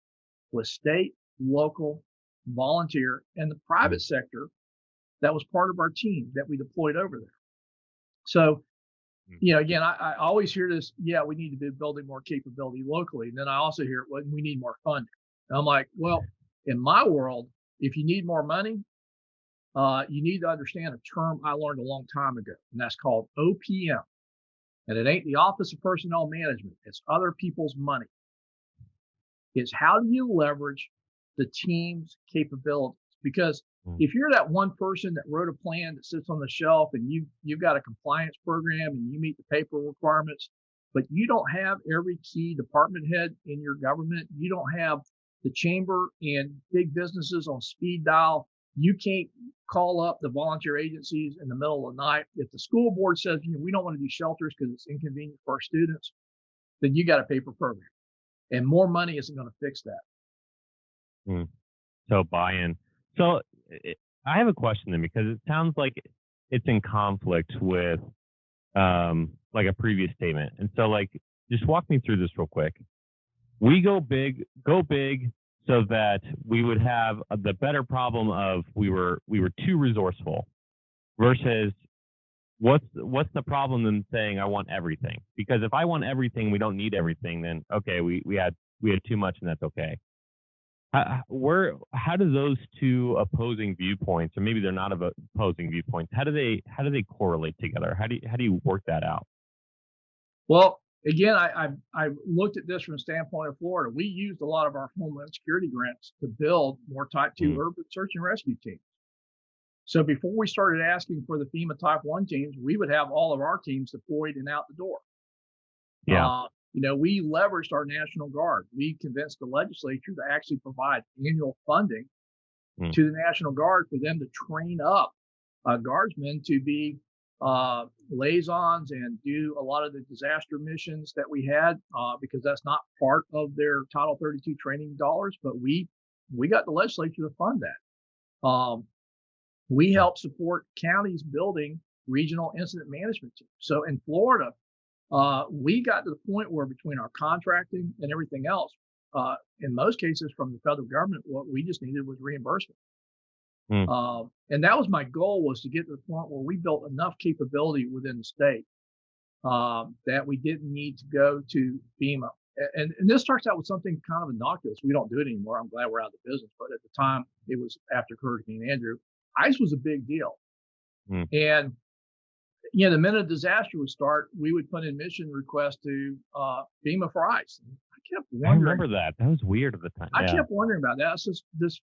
was state, local, volunteer, and the private sector that was part of our team that we deployed over there. So, again, I always hear this, we need to be building more capability locally. And then I also hear, well, we need more funding. And I'm like, well, in my world, if you need more money, you need to understand a term I learned a long time ago, and that's called OPM. And it ain't the Office of Personnel Management. It's other people's money. It's how do you leverage the team's capabilities? Because if you're that one person that wrote a plan that sits on the shelf and you've got a compliance program and you meet the paper requirements, but you don't have every key department head in your government, you don't have the chamber and big businesses on speed dial, you can't call up the volunteer agencies in the middle of the night. If the school board says, we don't want to do shelters because it's inconvenient for our students, then you got a paper program. And more money isn't going to fix that. So buy-in. So I have a question then, because it sounds like it's in conflict with like a previous statement. And so just walk me through this real quick. We go big so that we would have the better problem of we were too resourceful, versus what's the problem in saying I want everything? Because if I want everything, we don't need everything, then okay, we had too much and that's okay. How do those two opposing viewpoints, or maybe they're not opposing viewpoints, how do they correlate together? How do you work that out? Well, again, I looked at this from the standpoint of Florida. We used a lot of our Homeland Security grants to build more Type 2 urban search and rescue teams. So before we started asking for the FEMA Type 1 teams, we would have all of our teams deployed and out the door. Yeah. We leveraged our National Guard. We convinced the legislature to actually provide annual funding to the National Guard for them to train up guardsmen to be liaisons and do a lot of the disaster missions that we had, because that's not part of their Title 32 training dollars, but we got the legislature to fund that. We helped support counties building regional incident management teams. So in Florida, we got to the point where between our contracting and everything else, in most cases from the federal government, what we just needed was reimbursement. And that was my goal, was to get to the point where we built enough capability within the state that we didn't need to go to FEMA. And this starts out with something kind of innocuous. We don't do it anymore. I'm glad we're out of the business. But at the time, it was after Hurricane Andrew. ICE was a big deal. And the minute a disaster would start, we would put in mission requests to FEMA for ICE. And I kept I wondering. remember that. That was weird at the time. I Yeah. kept wondering about that. It's just this.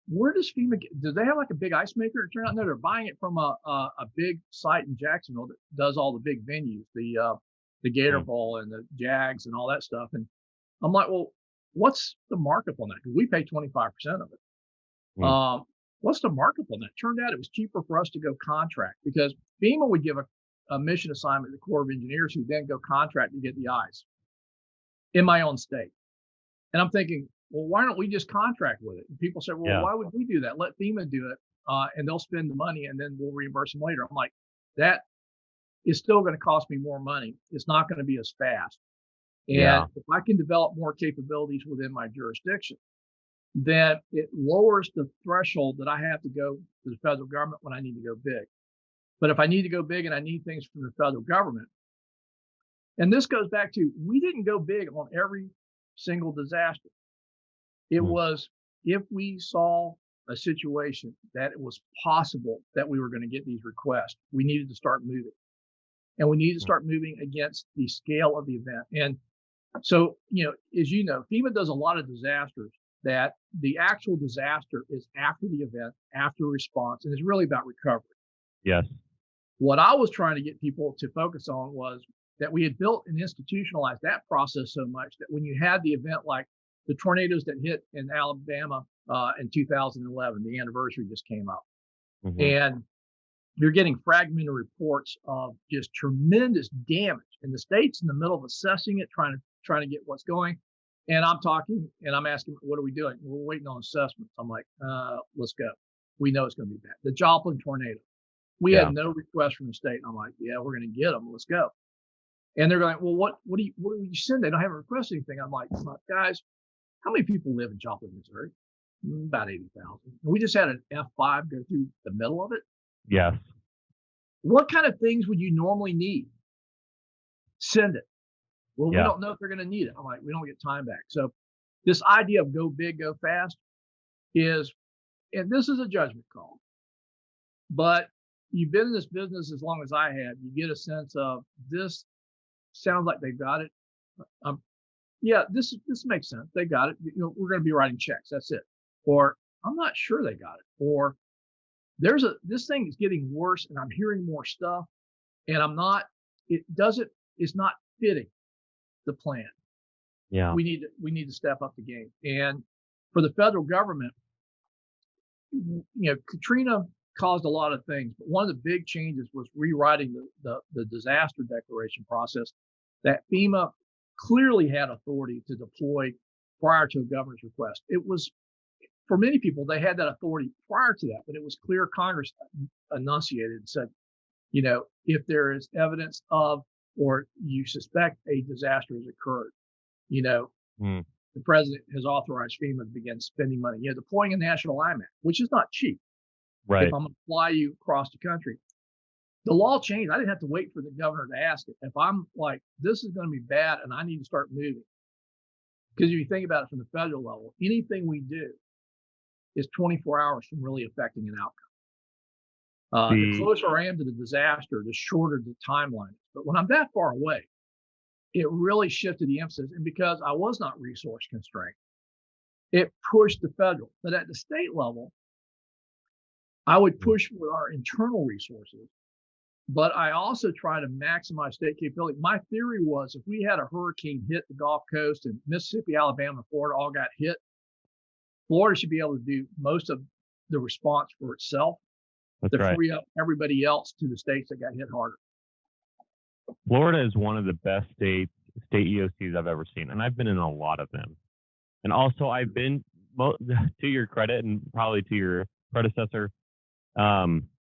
Where does FEMA get? Do they have like a big ice maker? It turned out no, they're buying it from a big site in Jacksonville that does all the big venues, the Gator Bowl and the Jags and all that stuff. And I'm like, well, what's the markup on that? Because we pay 25% of it. Mm. What's the markup on that? Turned out it was cheaper for us to go contract because FEMA would give a mission assignment to the Corps of Engineers, who then go contract to get the ice in my own state. And I'm thinking, well, why don't we just contract with it? And people say, well, Yeah. why would we do that? Let FEMA do it, and they'll spend the money, and then we'll reimburse them later. I'm like, that is still going to cost me more money. It's not going to be as fast. And Yeah. if I can develop more capabilities within my jurisdiction, then it lowers the threshold that I have to go to the federal government when I need to go big. But if I need to go big and I need things from the federal government, and this goes back to, we didn't go big on every single disaster. It was if we saw a situation that it was possible that we were going to get these requests, we needed to start moving. And we needed to start moving against the scale of the event. And so, as you know, FEMA does a lot of disasters that the actual disaster is after the event, after response, and it's really about recovery. Yes. What I was trying to get people to focus on was that we had built and institutionalized that process so much that when you had the event like the tornadoes that hit in Alabama in 2011, the anniversary just came up, and you're getting fragmented reports of just tremendous damage, and the state's in the middle of assessing it, trying to get what's going. And I'm talking and I'm asking, what are we doing? We're waiting on assessments. I'm like, let's go. We know it's going to be bad. The Joplin tornado, we had no request from the state. I'm like, yeah, we're going to get them. Let's go. And they're going, well, what do you send? They don't have requested anything. I'm like, guys, how many people live in Joplin, Missouri? About 80,000. We just had an F5 go through the middle of it. Yes. What kind of things would you normally need? Send it. Well, we don't know if they're going to need it. I'm like, we don't get time back. So this idea of go big, go fast is, and this is a judgment call, but you've been in this business as long as I have, you get a sense of this sounds like they've got it. Yeah, this makes sense. They got it. We're going to be writing checks. That's it. Or I'm not sure they got it. Or this thing is getting worse and I'm hearing more stuff and it's not fitting the plan. Yeah. We need to step up the game. And for the federal government, Katrina caused a lot of things, but one of the big changes was rewriting the disaster declaration process that FEMA clearly had authority to deploy prior to a governor's request. It was, for many people, they had that authority prior to that, but it was clear Congress enunciated and said, if there is evidence of, or you suspect a disaster has occurred, the president has authorized FEMA to begin spending money, deploying a national IMAC, which is not cheap. Right. If I'm going to fly you across the country, the law changed. I didn't have to wait for the governor to ask it. If I'm like, this is going to be bad and I need to start moving. Because if you think about it from the federal level, anything we do is 24 hours from really affecting an outcome. The closer I am to the disaster, the shorter the timeline is. But when I'm that far away, it really shifted the emphasis. And because I was not resource constrained, it pushed the federal. But at the state level, I would push with our internal resources, but I also try to maximize state capability. My theory was if we had a hurricane hit the Gulf Coast and Mississippi, Alabama, Florida all got hit, Florida should be able to do most of the response for itself free up everybody else to the states that got hit harder. Florida is one of the best state EOCs I've ever seen, and I've been in a lot of them. And also, I've been, to your credit and probably to your predecessor, 99%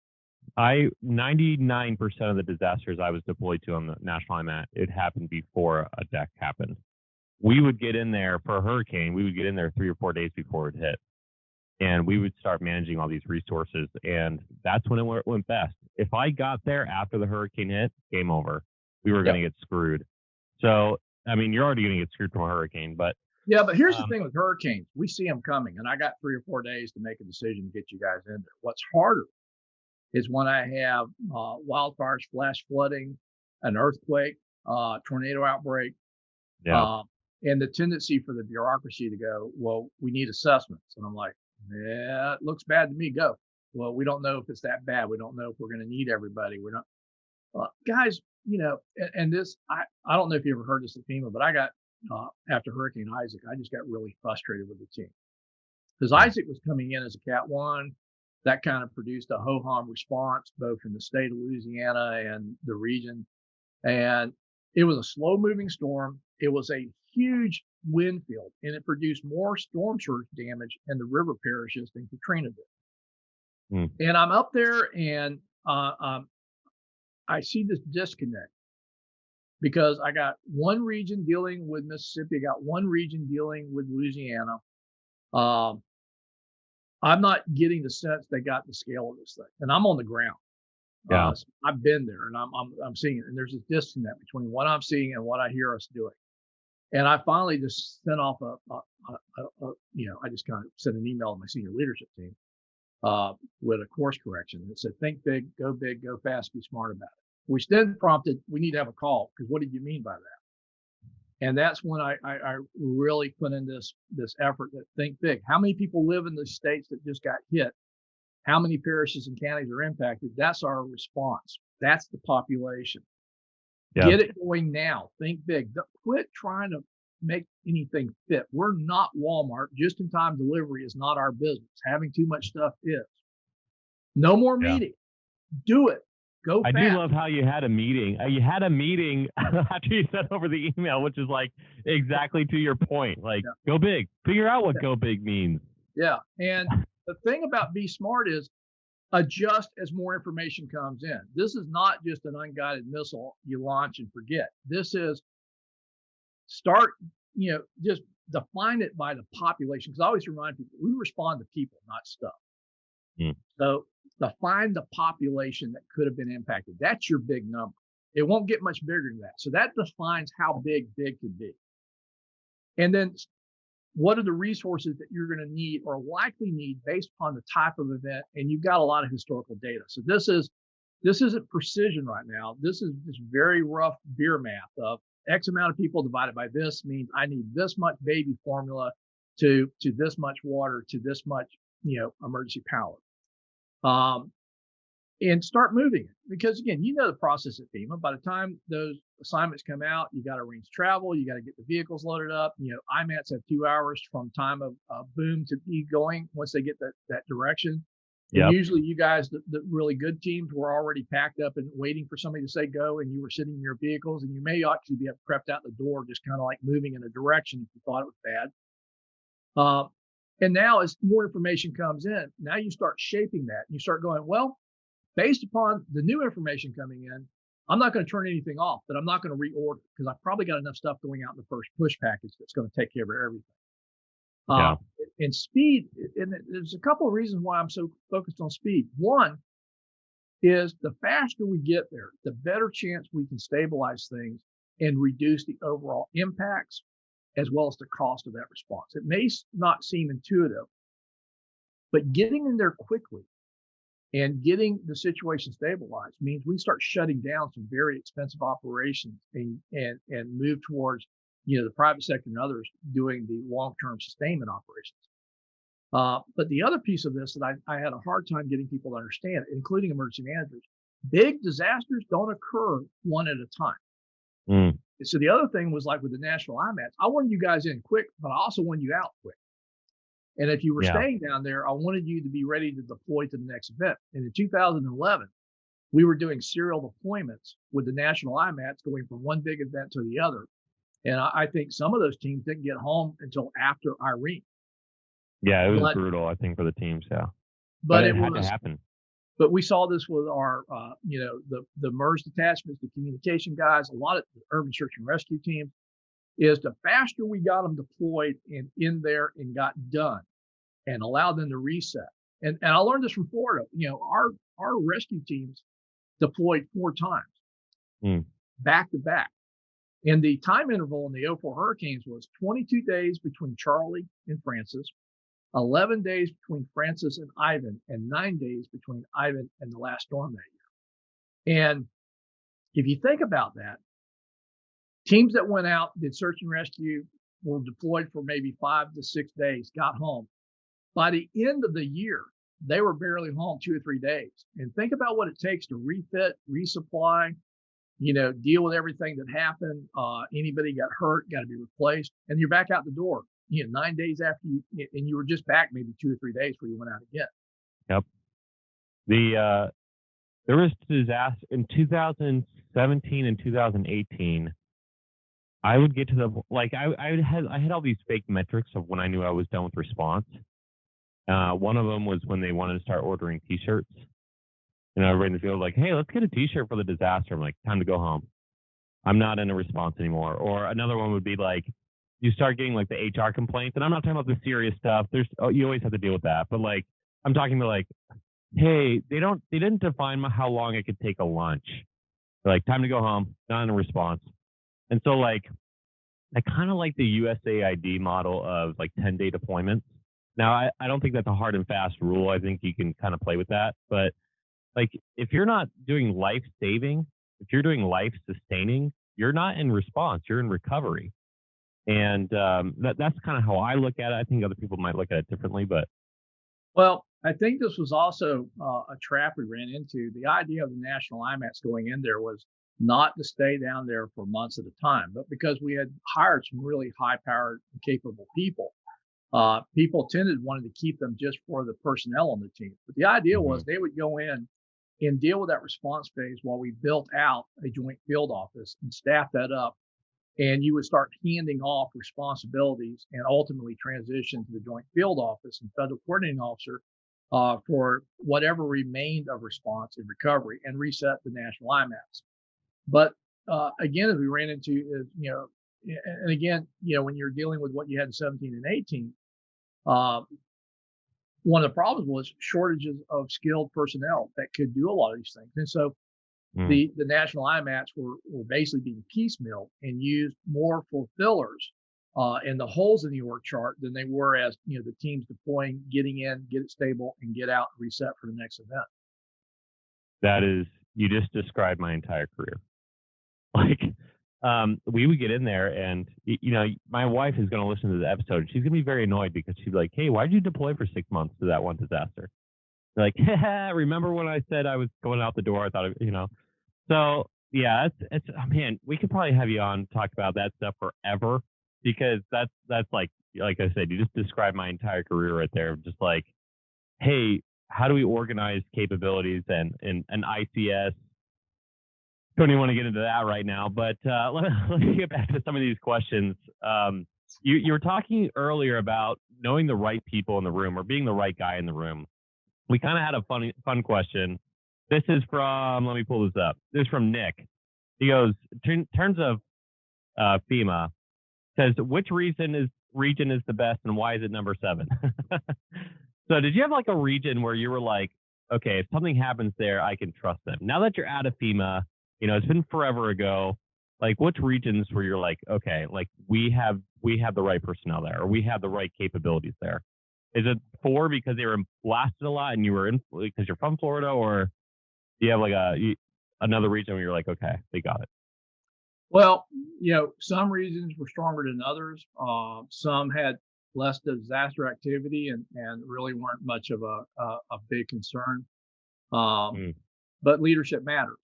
of the disasters I was deployed to on the national IMAT, it happened before a deck happened. We would get in there for a hurricane. We would get in there 3 or 4 days before it hit, and we would start managing all these resources. And that's when it went best. If I got there after the hurricane hit, game over. We were going to get screwed. So, I mean, you're already going to get screwed from a hurricane, but yeah, but here's the thing with hurricanes. We see them coming, and I got 3 or 4 days to make a decision to get you guys in there. What's harder is when I have wildfires, flash flooding, an earthquake, tornado outbreak. And the tendency for the bureaucracy to go, well, we need assessments. And I'm like, yeah, it looks bad to me. Go. Well, we don't know if it's that bad. We don't know if we're going to need everybody. We're not, guys, and this, I don't know if you ever heard this at FEMA, but I got, after Hurricane Isaac, I just got really frustrated with the team because Isaac was coming in as a Cat 1. That kind of produced a ho-hum response, both in the state of Louisiana and the region. And it was a slow moving storm. It was a huge wind field, and it produced more storm surge damage in the river parishes than Katrina did. And I'm up there and I see this disconnect because I got one region dealing with Mississippi, I got one region dealing with Louisiana. I'm not getting the sense they got the scale of this thing, and I'm on the ground. Yeah. So I've been there, and I'm seeing it, and there's a disconnect between what I'm seeing and what I hear us doing. And I finally just sent off I just kind of sent an email to my senior leadership team with a course correction that said, think big, go fast, be smart about it. Which then prompted, we need to have a call, because what did you mean by that? And that's when I really put in this effort that think big. How many people live in the states that just got hit? How many parishes and counties are impacted? That's our response. That's the population. Yeah. Get it going now. Think big. Quit trying to make anything fit. We're not Walmart. Just-in-time delivery is not our business. Having too much stuff is. No more meeting. Do it. Go fast. I do love how you had a meeting. You had a meeting after you sent over the email, which is like exactly to your point. Like, go big. Figure out what go big means. Yeah. And the thing about be smart is adjust as more information comes in. This is not just an unguided missile you launch and forget. This is start, just define it by the population. Because I always remind people, we respond to people, not stuff. So define the population that could have been impacted. That's your big number. It won't get much bigger than that. So that defines how big could be. And then what are the resources that you're going to need or likely need based upon the type of event? And you've got a lot of historical data. So this isn't precision right now. This is just very rough beer math of X amount of people divided by this means I need this much baby formula to this much water to this much, emergency power. And start moving it, because again, the process at FEMA. By the time those assignments come out, you got to arrange travel, you got to get the vehicles loaded up. IMATs have 2 hours from time of boom to be going once they get that direction. Yep. Usually you guys, the really good teams, were already packed up and waiting for somebody to say go, and you were sitting in your vehicles, and you may actually be prepped out the door, just kind of like moving in a direction if you thought it was bad. And now as more information comes in, now you start shaping that. You start going, well, based upon the new information coming in, I'm not going to turn anything off, but I'm not going to reorder because I've probably got enough stuff going out in the first push package that's going to take care of everything. And speed, and there's a couple of reasons why I'm so focused on speed. One is the faster we get there, the better chance we can stabilize things and reduce the overall impacts as well as the cost of that response. It may not seem intuitive, but getting in there quickly and getting the situation stabilized means we start shutting down some very expensive operations and move towards, the private sector and others doing the long-term sustainment operations. But the other piece of this that I had a hard time getting people to understand, including emergency managers, big disasters don't occur one at a time. So the other thing was, like with the national IMATs, I wanted you guys in quick, but I also wanted you out quick. And if you were staying down there, I wanted you to be ready to deploy to the next event. And in 2011, we were doing serial deployments with the national IMATs going from one big event to the other. And I think some of those teams didn't get home until after Irene. Yeah, it was brutal, I think, for the teams. Yeah. But it had to happen. But we saw this with our, the MERS detachments, the communication guys, a lot of the urban search and rescue teams, is the faster we got them deployed and in there and got done and allowed them to reset. And I learned this from Florida. Our rescue teams deployed 4 times back to back. And the time interval in the 04 hurricanes was 22 days between Charlie and Francis, 11 days between Francis and Ivan, and 9 days between Ivan and the last storm that year. And if you think about that, teams that went out, did search and rescue, were deployed for maybe 5 to 6 days, got home. By the end of the year, they were barely home 2 or 3 days. And think about what it takes to refit, resupply, deal with everything that happened. Anybody got hurt, got to be replaced, and you're back out the door. 9 days after and you were just back maybe 2 or 3 days before you went out again. Yep. There was disaster in 2017 and 2018. I would get to the I had all these fake metrics of when I knew I was done with response. One of them was when they wanted to start ordering T-shirts. Everybody in the field like, hey, let's get a T-shirt for the disaster. I'm like, time to go home. I'm not in a response anymore. Or another one would be like, you start getting like the HR complaints, and I'm not talking about the serious stuff. You always have to deal with that, but like I'm talking about like, hey, they didn't define how long I could take a lunch. They're like, time to go home, not in a response. And so like, I kind of like the USAID model of like 10-day deployments. Now, I don't think that's a hard and fast rule. I think you can kind of play with that. But like, if you're not doing life saving, if you're doing life sustaining, you're not in response, you're in recovery. And that's kind of how I look at it. I think other people might look at it differently, but. Well, I think this was also a trap we ran into. The idea of the national IMATs going in there was not to stay down there for months at a time, but because we had hired some really high-powered, capable people. People wanted to keep them just for the personnel on the team. But the idea was they would go in and deal with that response phase while we built out a joint field office and staff that up. And you would start handing off responsibilities and ultimately transition to the joint field office and federal coordinating officer for whatever remained of response and recovery and reset the national IMATs. But again, as we ran into, and again, when you're dealing with what you had in 17 and 18, one of the problems was shortages of skilled personnel that could do a lot of these things. And so the national IMATs were basically being piecemealed and used more for fillers and the holes in the org chart than they were as, the teams deploying, getting in, get it stable, and get out, reset for the next event. That is, you just described my entire career. Like, we would get in there and, my wife is going to listen to the episode. She's going to be very annoyed because she's like, hey, why did you deploy for 6 months to that one disaster? They're like, remember when I said I was going out the door? I thought, So, yeah, it's man, we could probably have you on talk about that stuff forever because that's like I said, you just described my entire career right there. Just like, hey, how do we organize capabilities and ICS? Don't even want to get into that right now, but let me get back to some of these questions. You were talking earlier about knowing the right people in the room or being the right guy in the room. We kind of had a fun question. This is from, let me pull this up. This is from Nick. He goes, in terms of FEMA, says, which region is the best and why is it number 7? So did you have like a region where you were like, okay, if something happens there, I can trust them? Now that you're out of FEMA, it's been forever ago. Like, which regions where you're like, okay, like we have the right personnel there, or we have the right capabilities there? Is it 4 because they were blasted a lot and you were in because you're from Florida, or do you have like another region where you're like, okay, they got it? Well, some regions were stronger than others. Some had less disaster activity and really weren't much of a big concern. But leadership matters.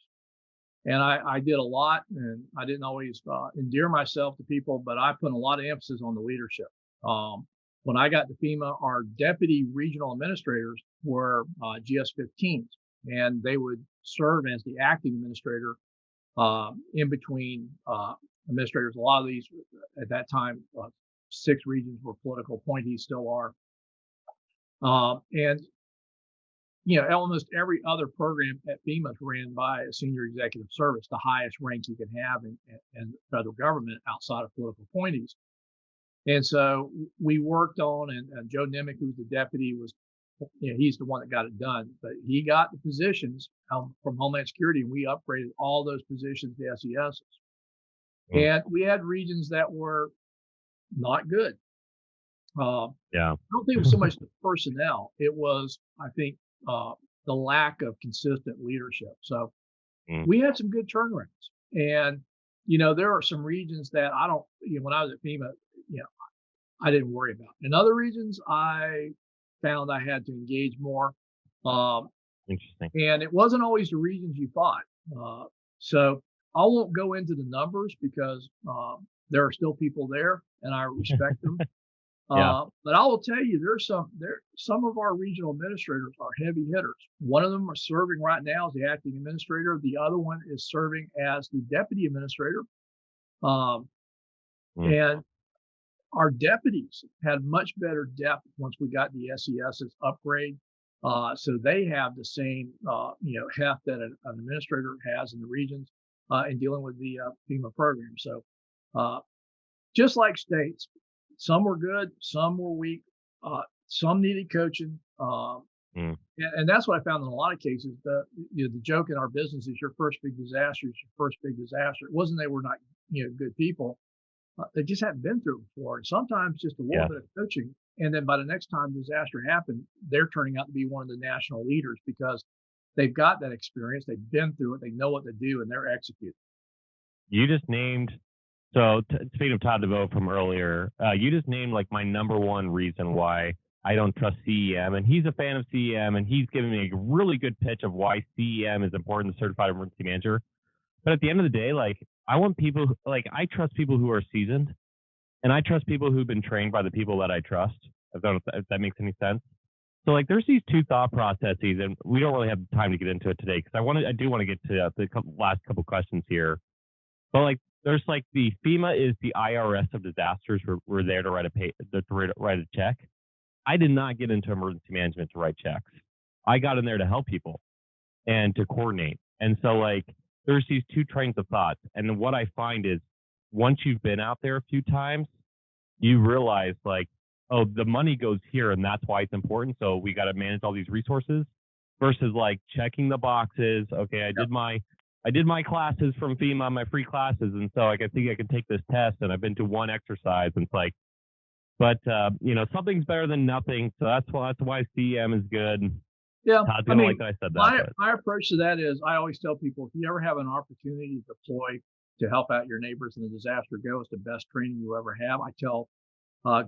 And I did a lot, and I didn't always endear myself to people, but I put a lot of emphasis on the leadership. When I got to FEMA, our deputy regional administrators were GS-15s, and they would serve as the acting administrator in between administrators. A lot of these, at that time, 6 regions were political appointees, still are. And almost every other program at FEMA is ran by a senior executive service, the highest rank you can have in the federal government outside of political appointees. And so we worked on, and Joe Nimick, who's the deputy, was, he's the one that got it done, but he got the positions from Homeland Security, and we upgraded all those positions to SESs. And we had regions that were not good. I don't think it was so much the personnel. It was, I think, the lack of consistent leadership. So we had some good turnarounds. And, there are some regions that when I was at FEMA, I didn't worry about. In other regions, I found I had to engage more. Um, Interesting. and it wasn't always the regions you thought. So I won't go into the numbers because there are still people there and I respect them. Yeah. But I will tell you, some of our regional administrators are heavy hitters. One of them is serving right now as the acting administrator. The other one is serving as the deputy administrator. Um, and our deputies had much better depth once we got the SES's upgrade. So they have the same, heft that an administrator has in the regions in dealing with the FEMA program. So just like states, some were good, some were weak, some needed coaching. And that's what I found in a lot of cases. The joke in our business is your first big disaster is your first big disaster. It wasn't they were not good people. They just hadn't been through it before. And sometimes just a little bit of coaching. And then by the next time disaster happened, they're turning out to be one of the national leaders because they've got that experience. They've been through it. They know what to do and they're executing. You just named, so speaking of Todd DeVoe from earlier, you just named like my number one reason why I don't trust CEM. And he's a fan of CEM and he's giving me a really good pitch of why CEM is important to certified emergency manager. But at the end of the day, like I want people, I trust people who are seasoned and I trust people who've been trained by the people that I trust, if that makes any sense. So like there's these two thought processes and we don't really have time to get into it today because I do want to get to the last couple questions here. But like there's like the FEMA is the IRS of disasters. We're there to write a check. I did not get into emergency management to write checks. I got in there to help people and to coordinate. And so like there's these two trains of thought. And what I find is once you've been out there a few times, you realize like, oh, the money goes here and that's why it's important. So we got to manage all these resources versus like checking the boxes. Okay, I did my classes from FEMA, my free classes. And so I think I can take this test and I've been to one exercise. And it's like, but something's better than nothing. So that's why CEM is good. Yeah, Todd's gonna like that I said that. My approach to that is I always tell people if you ever have an opportunity to deploy to help out your neighbors in a disaster, go. It's the best training you ever have. I tell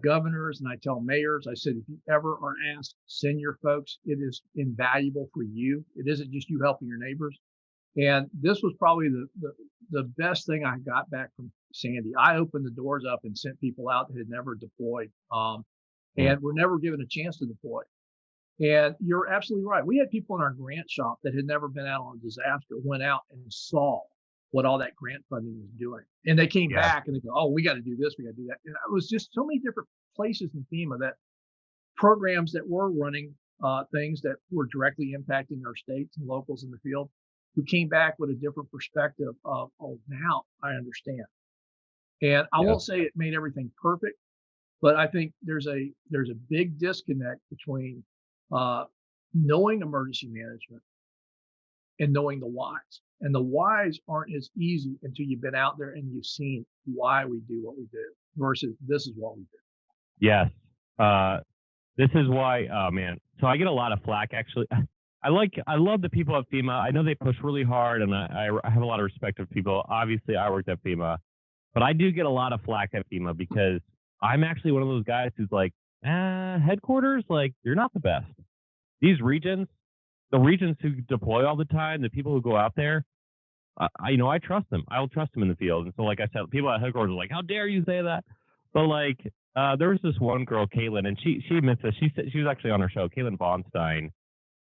governors and I tell mayors, I said, if you ever are asked, send your folks. It is invaluable for you. It isn't just you helping your neighbors. And this was probably the best thing I got back from Sandy. I opened the doors up and sent people out that had never deployed and were never given a chance to deploy. And you're absolutely right. We had people in our grant shop that had never been out on a disaster, went out and saw what all that grant funding was doing. And they came back and they go, oh, we got to do this, we got to do that. And it was just so many different places in FEMA that programs that were running things that were directly impacting our states and locals in the field who came back with a different perspective of, oh, now I understand. And I won't say it made everything perfect, but I think there's a big disconnect between knowing emergency management and knowing the whys. And the whys aren't as easy until you've been out there and you've seen why we do what we do versus this is what we do. Yes. This is why, oh man. So I get a lot of flack actually. I love the people at FEMA. I know they push really hard and I have a lot of respect for people. Obviously I worked at FEMA, but I do get a lot of flack at FEMA because I'm actually one of those guys who's like, headquarters, like you're not the best. These regions, the regions who deploy all the time, the people who go out there, I trust them. I'll trust them in the field. And so, like I said, people at headquarters are like, how dare you say that? But like, there was this one girl, Caitlin, and she admits this. She said she was actually on our show, Caitlin Vonstein.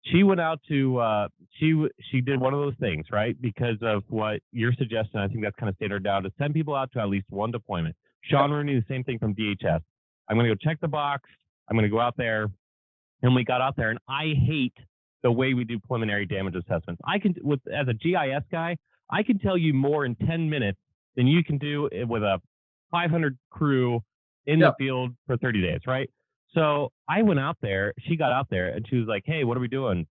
She went out to, she did one of those things, right? Because of what you're suggesting, I think that's kind of standard down to send people out to at least one deployment. Sean Rooney, the same thing from DHS. I'm going to go check the box. I'm going to go out there. And we got out there, and I hate the way we do preliminary damage assessments. As a GIS guy, I can tell you more in 10 minutes than you can do with a 500 crew in the field for 30 days, right? So I went out there, she got out there, and she was like, hey, what are we doing?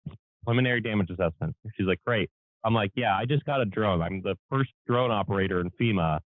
Preliminary damage assessment. She's like, great. I'm like, yeah, I just got a drone. I'm the first drone operator in FEMA,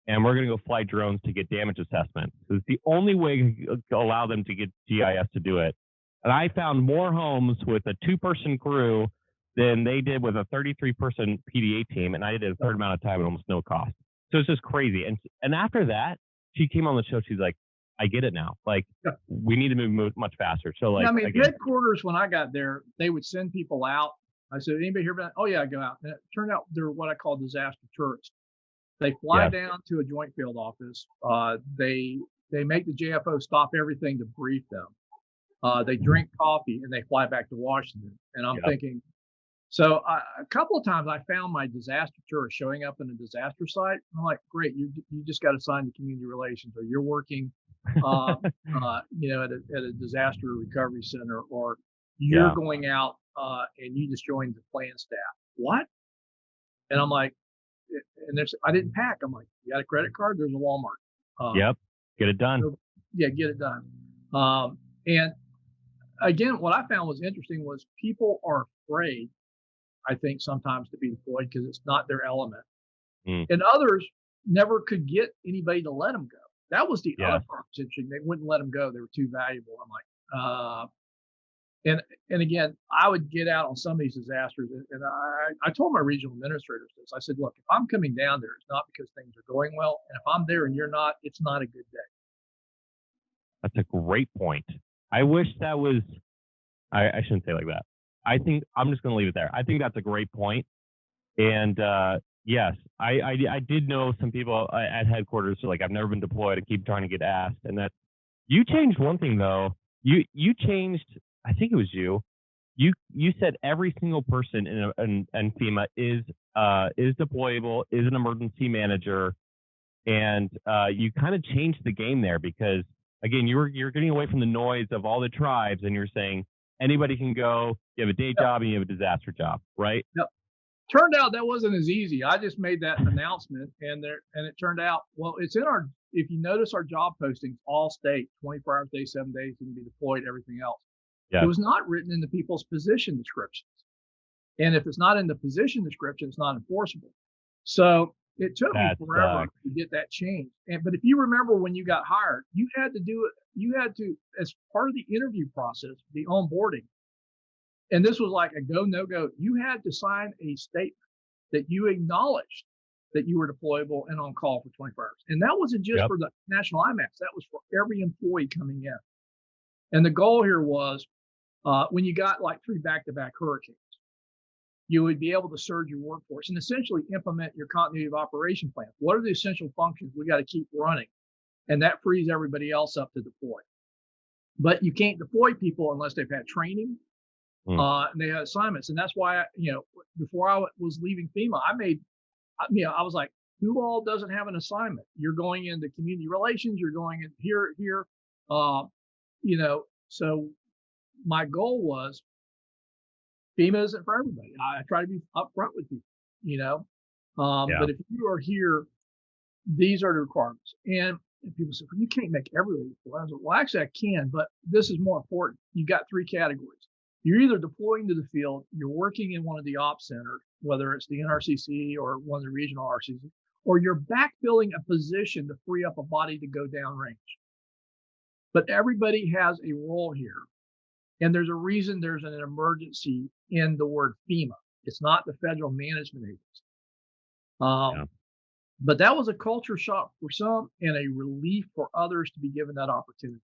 and we're going to go fly drones to get damage assessments. It's the only way to allow them to get GIS to do it. And I found more homes with a 2-person crew than they did with a 33-person PDA team, and I did a third amount of time at almost no cost. So it's just crazy. And after that, she came on the show. She's like, I get it now. Like, Yeah. we need to move much faster. So, like, I mean, again, headquarters, when I got there, they would send people out. I said, anybody here about? Oh yeah, I go out. And it turned out they're what I call disaster tourists. They fly Yeah. down to a joint field office. They make the JFO stop everything to brief them. They drink coffee and they fly back to Washington. And I'm Yep. thinking, so a couple of times I found my disaster tourist showing up in a disaster site. I'm like, great, you just got assigned to community relations, or you're working, you know, at a disaster recovery center, or you're Yeah. going out and you just joined the plan staff. What? And I'm like, and there's, I didn't pack. I'm like, you got a credit card? There's a Walmart. Yep. Get it done. So, yeah, get it done. And again, what I found was interesting was people are afraid, I think, sometimes to be deployed because it's not their element. And others never could get anybody to let them go. That was the other part was interesting. They wouldn't let them go. They were too valuable. I'm like, and again, I would get out on some of these disasters, and I told my regional administrators this. I said, look, if I'm coming down there, it's not because things are going well, and if I'm there and you're not, it's not a good day. That's a great point. I wish that was, I shouldn't say like that. I think I'm just going to leave it there. I think that's a great point. And yes, I did know some people at headquarters, like, I've never been deployed. I keep trying to get asked. And that you changed one thing though. You changed, I think it was you. You said every single person in FEMA is deployable, is an emergency manager, and you kind of changed the game there because, again, you're getting away from the noise of all the tribes, and you're saying anybody can go. You have a day job and you have a disaster job, right? Yep. Turned out that wasn't as easy. I just made that announcement, and it turned out, well, it's in our. If you notice our job postings, all state, 24 hours a day, 7 days, you can be deployed, everything else. Yeah. It was not written into people's position descriptions. And if it's not in the position description, it's not enforceable. So it took me forever to get that changed. But if you remember when you got hired, you had to do it. You had to, as part of the interview process, the onboarding. And this was like a go, no go. You had to sign a statement that you acknowledged that you were deployable and on call for 24 hours. And that wasn't just for the National IMAX. That was for every employee coming in. And the goal here was, when you got like 3 back-to-back hurricanes, you would be able to surge your workforce and essentially implement your continuity of operation plan. What are the essential functions we got to keep running? And that frees everybody else up to deploy. But you can't deploy people unless they've had training and they had assignments. And that's why, before I was leaving FEMA, I was like, who all doesn't have an assignment? You're going into community relations, you're going in here. So my goal was FEMA isn't for everybody. I try to be upfront with people, but if you are here, these are the requirements. And people say, well, you can't make everybody deploy. I was like, well, actually I can, but this is more important. You got 3 categories. You're either deploying to the field, you're working in one of the ops centers, whether it's the NRCC or one of the regional RCC, or you're backfilling a position to free up a body to go downrange. But everybody has a role here. And there's a reason there's an emergency in the word FEMA. It's not the federal management agency. But that was a culture shock for some and a relief for others to be given that opportunity.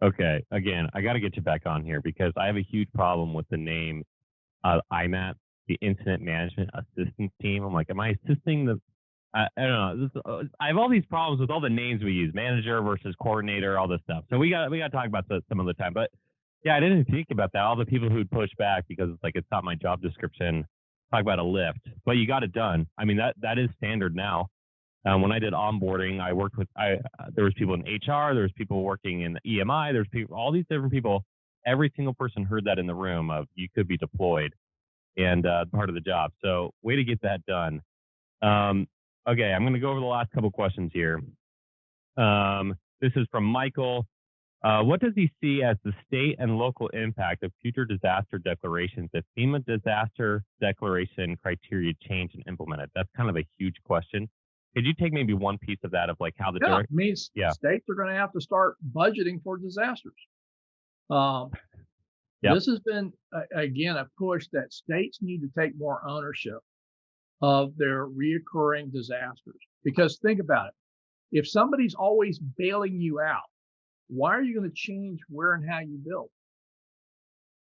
Okay. Again, I got to get you back on here because I have a huge problem with the name IMAT, the Incident Management Assistance Team. I'm like, am I assisting the? I don't know. I have all these problems with all the names we use: manager versus coordinator, all this stuff. So we got to talk about that some other time. But yeah, I didn't think about that. All the people who'd push back because it's like it's not my job description. Talk about a lift, but you got it done. I mean that is standard now. When I did onboarding, I worked with there was people in HR, there was people working in EMI, there's people, all these different people. Every single person heard that in the room of you could be deployed and part of the job. So way to get that done. Okay, I'm going to go over the last couple questions here. This is from Michael. What does he see as the state and local impact of future disaster declarations if FEMA disaster declaration criteria change and implemented? That's kind of a huge question. Could you take maybe one piece of that of like how the it means states are going to have to start budgeting for disasters. This has been again a push that states need to take more ownership of their reoccurring disasters. Because think about it, If somebody's always bailing you out, why are you going to change where and how you build?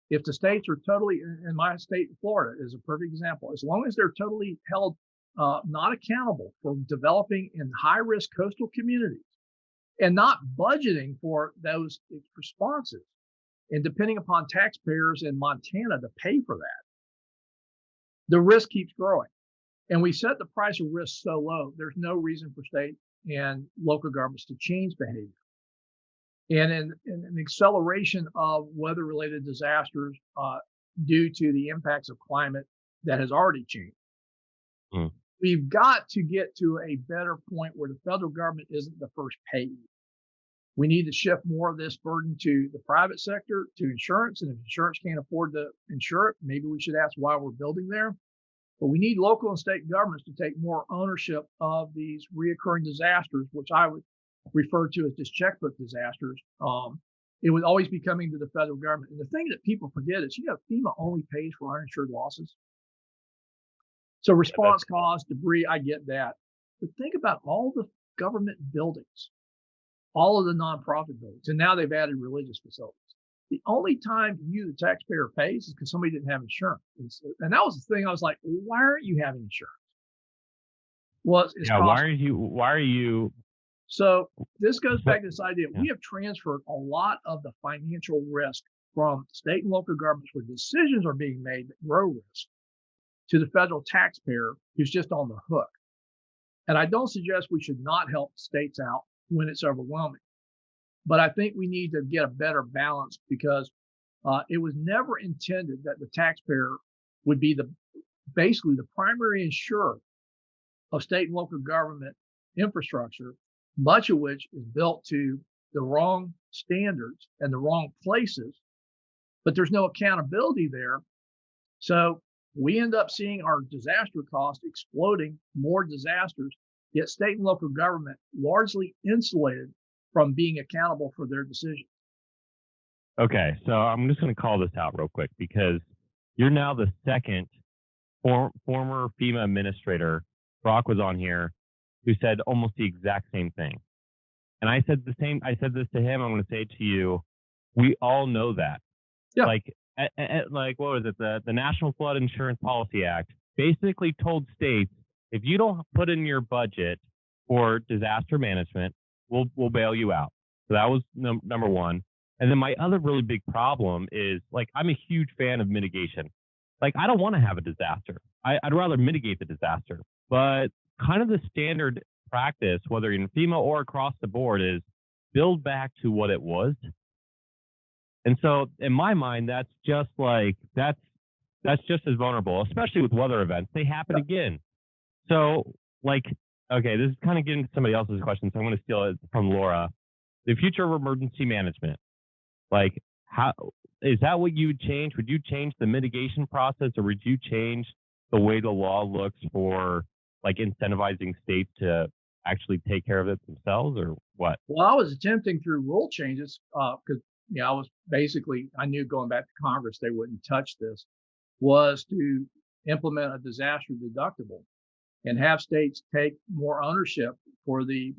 If the states are totally, in my state, Florida is a perfect example, as long as they're totally held not accountable for developing in high risk coastal communities and not budgeting for those responses and depending upon taxpayers in Montana to pay for that, the risk keeps growing. And we set the price of risk so low, there's no reason for state and local governments to change behavior. And in an acceleration of weather-related disasters due to the impacts of climate that has already changed, we've got to get to a better point where the federal government isn't the first payee. We need to shift more of this burden to the private sector, to insurance. And if insurance can't afford to insure it, maybe we should ask why we're building there. But we need local and state governments to take more ownership of these reoccurring disasters, which I would refer to as just checkbook disasters. It would always be coming to the federal government. And the thing that people forget is, FEMA only pays for uninsured losses. So response costs, debris, I get that. But think about all the government buildings, all of the nonprofit buildings, and now they've added religious facilities. The only time you, the taxpayer, pays is because somebody didn't have insurance. And that was the thing. I was like, well, why aren't you having insurance? Well, it's why are you? So this goes back to this idea. We have transferred a lot of the financial risk from state and local governments where decisions are being made that grow risk to the federal taxpayer who's just on the hook. And I don't suggest we should not help states out when it's overwhelming. But I think we need to get a better balance because it was never intended that the taxpayer would be basically the primary insurer of state and local government infrastructure, much of which is built to the wrong standards and the wrong places, but there's no accountability there. So we end up seeing our disaster costs exploding, more disasters, yet state and local government largely insulated from being accountable for their decisions. Okay, so I'm just going to call this out real quick because you're now the second former FEMA administrator. Brock was on here who said almost the exact same thing. And I said the same. I said this to him. I'm going to say it to you. We all know that. Yeah. Like what was it? The National Flood Insurance Policy Act basically told states, if you don't put in your budget for disaster management, we'll bail you out. So that was number one. And then my other really big problem is, like, I'm a huge fan of mitigation. Like, I don't want to have a disaster. I'd rather mitigate the disaster. But kind of the standard practice, whether in FEMA or across the board, is build back to what it was. And so in my mind, that's just as vulnerable, especially with weather events. They happen again. So, like, okay, this is kind of getting to somebody else's question, so I'm going to steal it from Laura. The future of emergency management, like, how is that what you would change? Would you change the mitigation process, or would you change the way the law looks for, like, incentivizing states to actually take care of it themselves, or what? Well, I was attempting through rule changes because I knew going back to Congress they wouldn't touch this, was to implement a disaster deductible and have states take more ownership for the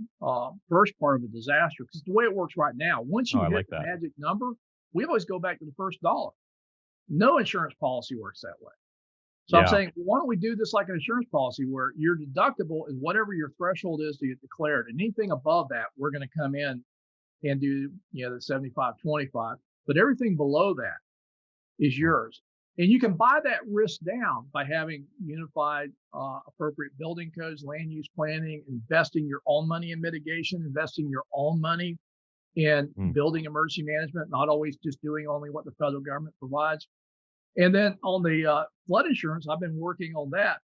first part of a disaster. Because the way it works right now, once you hit the magic number, we always go back to the first dollar. No insurance policy works that way. So I'm saying, why don't we do this like an insurance policy where your deductible is whatever your threshold is to get declared. And anything above that, we're going to come in and do the 75-25. But everything below that is yours. And you can buy that risk down by having unified, appropriate building codes, land use planning, investing your own money in mitigation, investing your own money in building emergency management, not always just doing only what the federal government provides. And then on the flood insurance, I've been working on that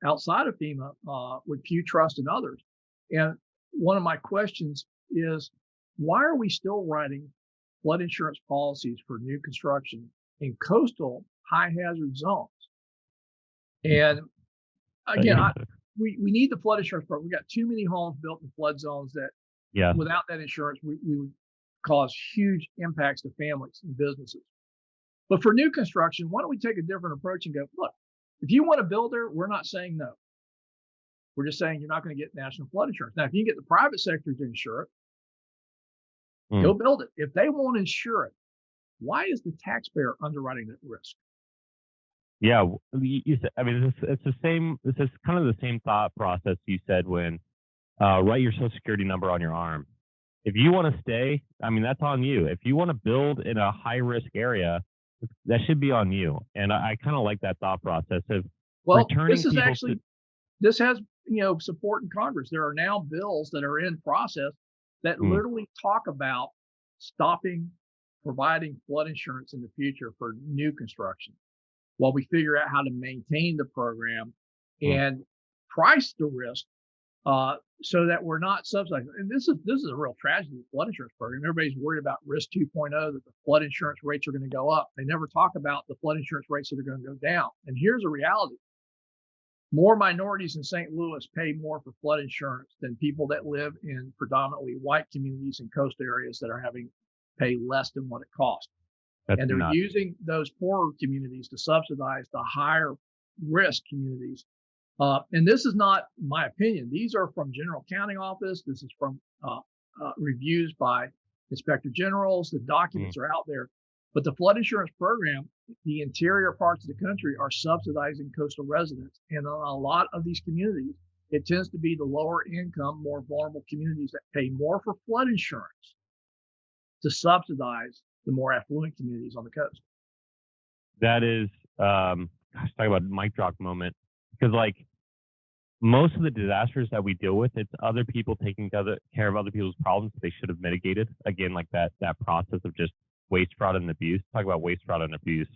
outside of FEMA with Pew Trust and others. And one of my questions is, why are we still writing flood insurance policies for new construction in coastal high hazard zones? And again, we need the flood insurance program. We got too many homes built in flood zones that without that insurance, we would cause huge impacts to families and businesses. But for new construction, why don't we take a different approach and go, look, if you want to build there, we're not saying no. We're just saying you're not going to get national flood insurance. Now, if you can get the private sector to insure it, go build it. If they won't insure it, why is the taxpayer underwriting that risk? Yeah, you said, I mean, it's the same. This is kind of the same thought process you said when write your social security number on your arm. If you want to stay, I mean, that's on you. If you want to build in a high risk area, that should be on you. And I kind of like that thought process of returning this is people actually, this has, support in Congress. There are now bills that are in process that literally talk about stopping providing flood insurance in the future for new construction while we figure out how to maintain the program and price the risk so that we're not subsidizing. And this is a real tragedy of the flood insurance program. Everybody's worried about risk 2.0, that the flood insurance rates are going to go up. They never talk about the flood insurance rates that are going to go down. And here's a reality. More minorities in St. Louis pay more for flood insurance than people that live in predominantly white communities and coast areas that are having pay less than what it costs. And they're using those poorer communities to subsidize the higher risk communities. And this is not my opinion. These are from General Accounting Office. This is from reviews by inspector generals. The documents are out there. But the flood insurance program, the interior parts of the country are subsidizing coastal residents. And in a lot of these communities, it tends to be the lower income, more vulnerable communities that pay more for flood insurance to subsidize the more affluent communities on the coast. That is, talk about mic drop moment, because like most of the disasters that we deal with, it's other people taking care of other people's problems that they should have mitigated. Again, like that process of just waste, fraud, and abuse. Talk about waste, fraud, and abuse.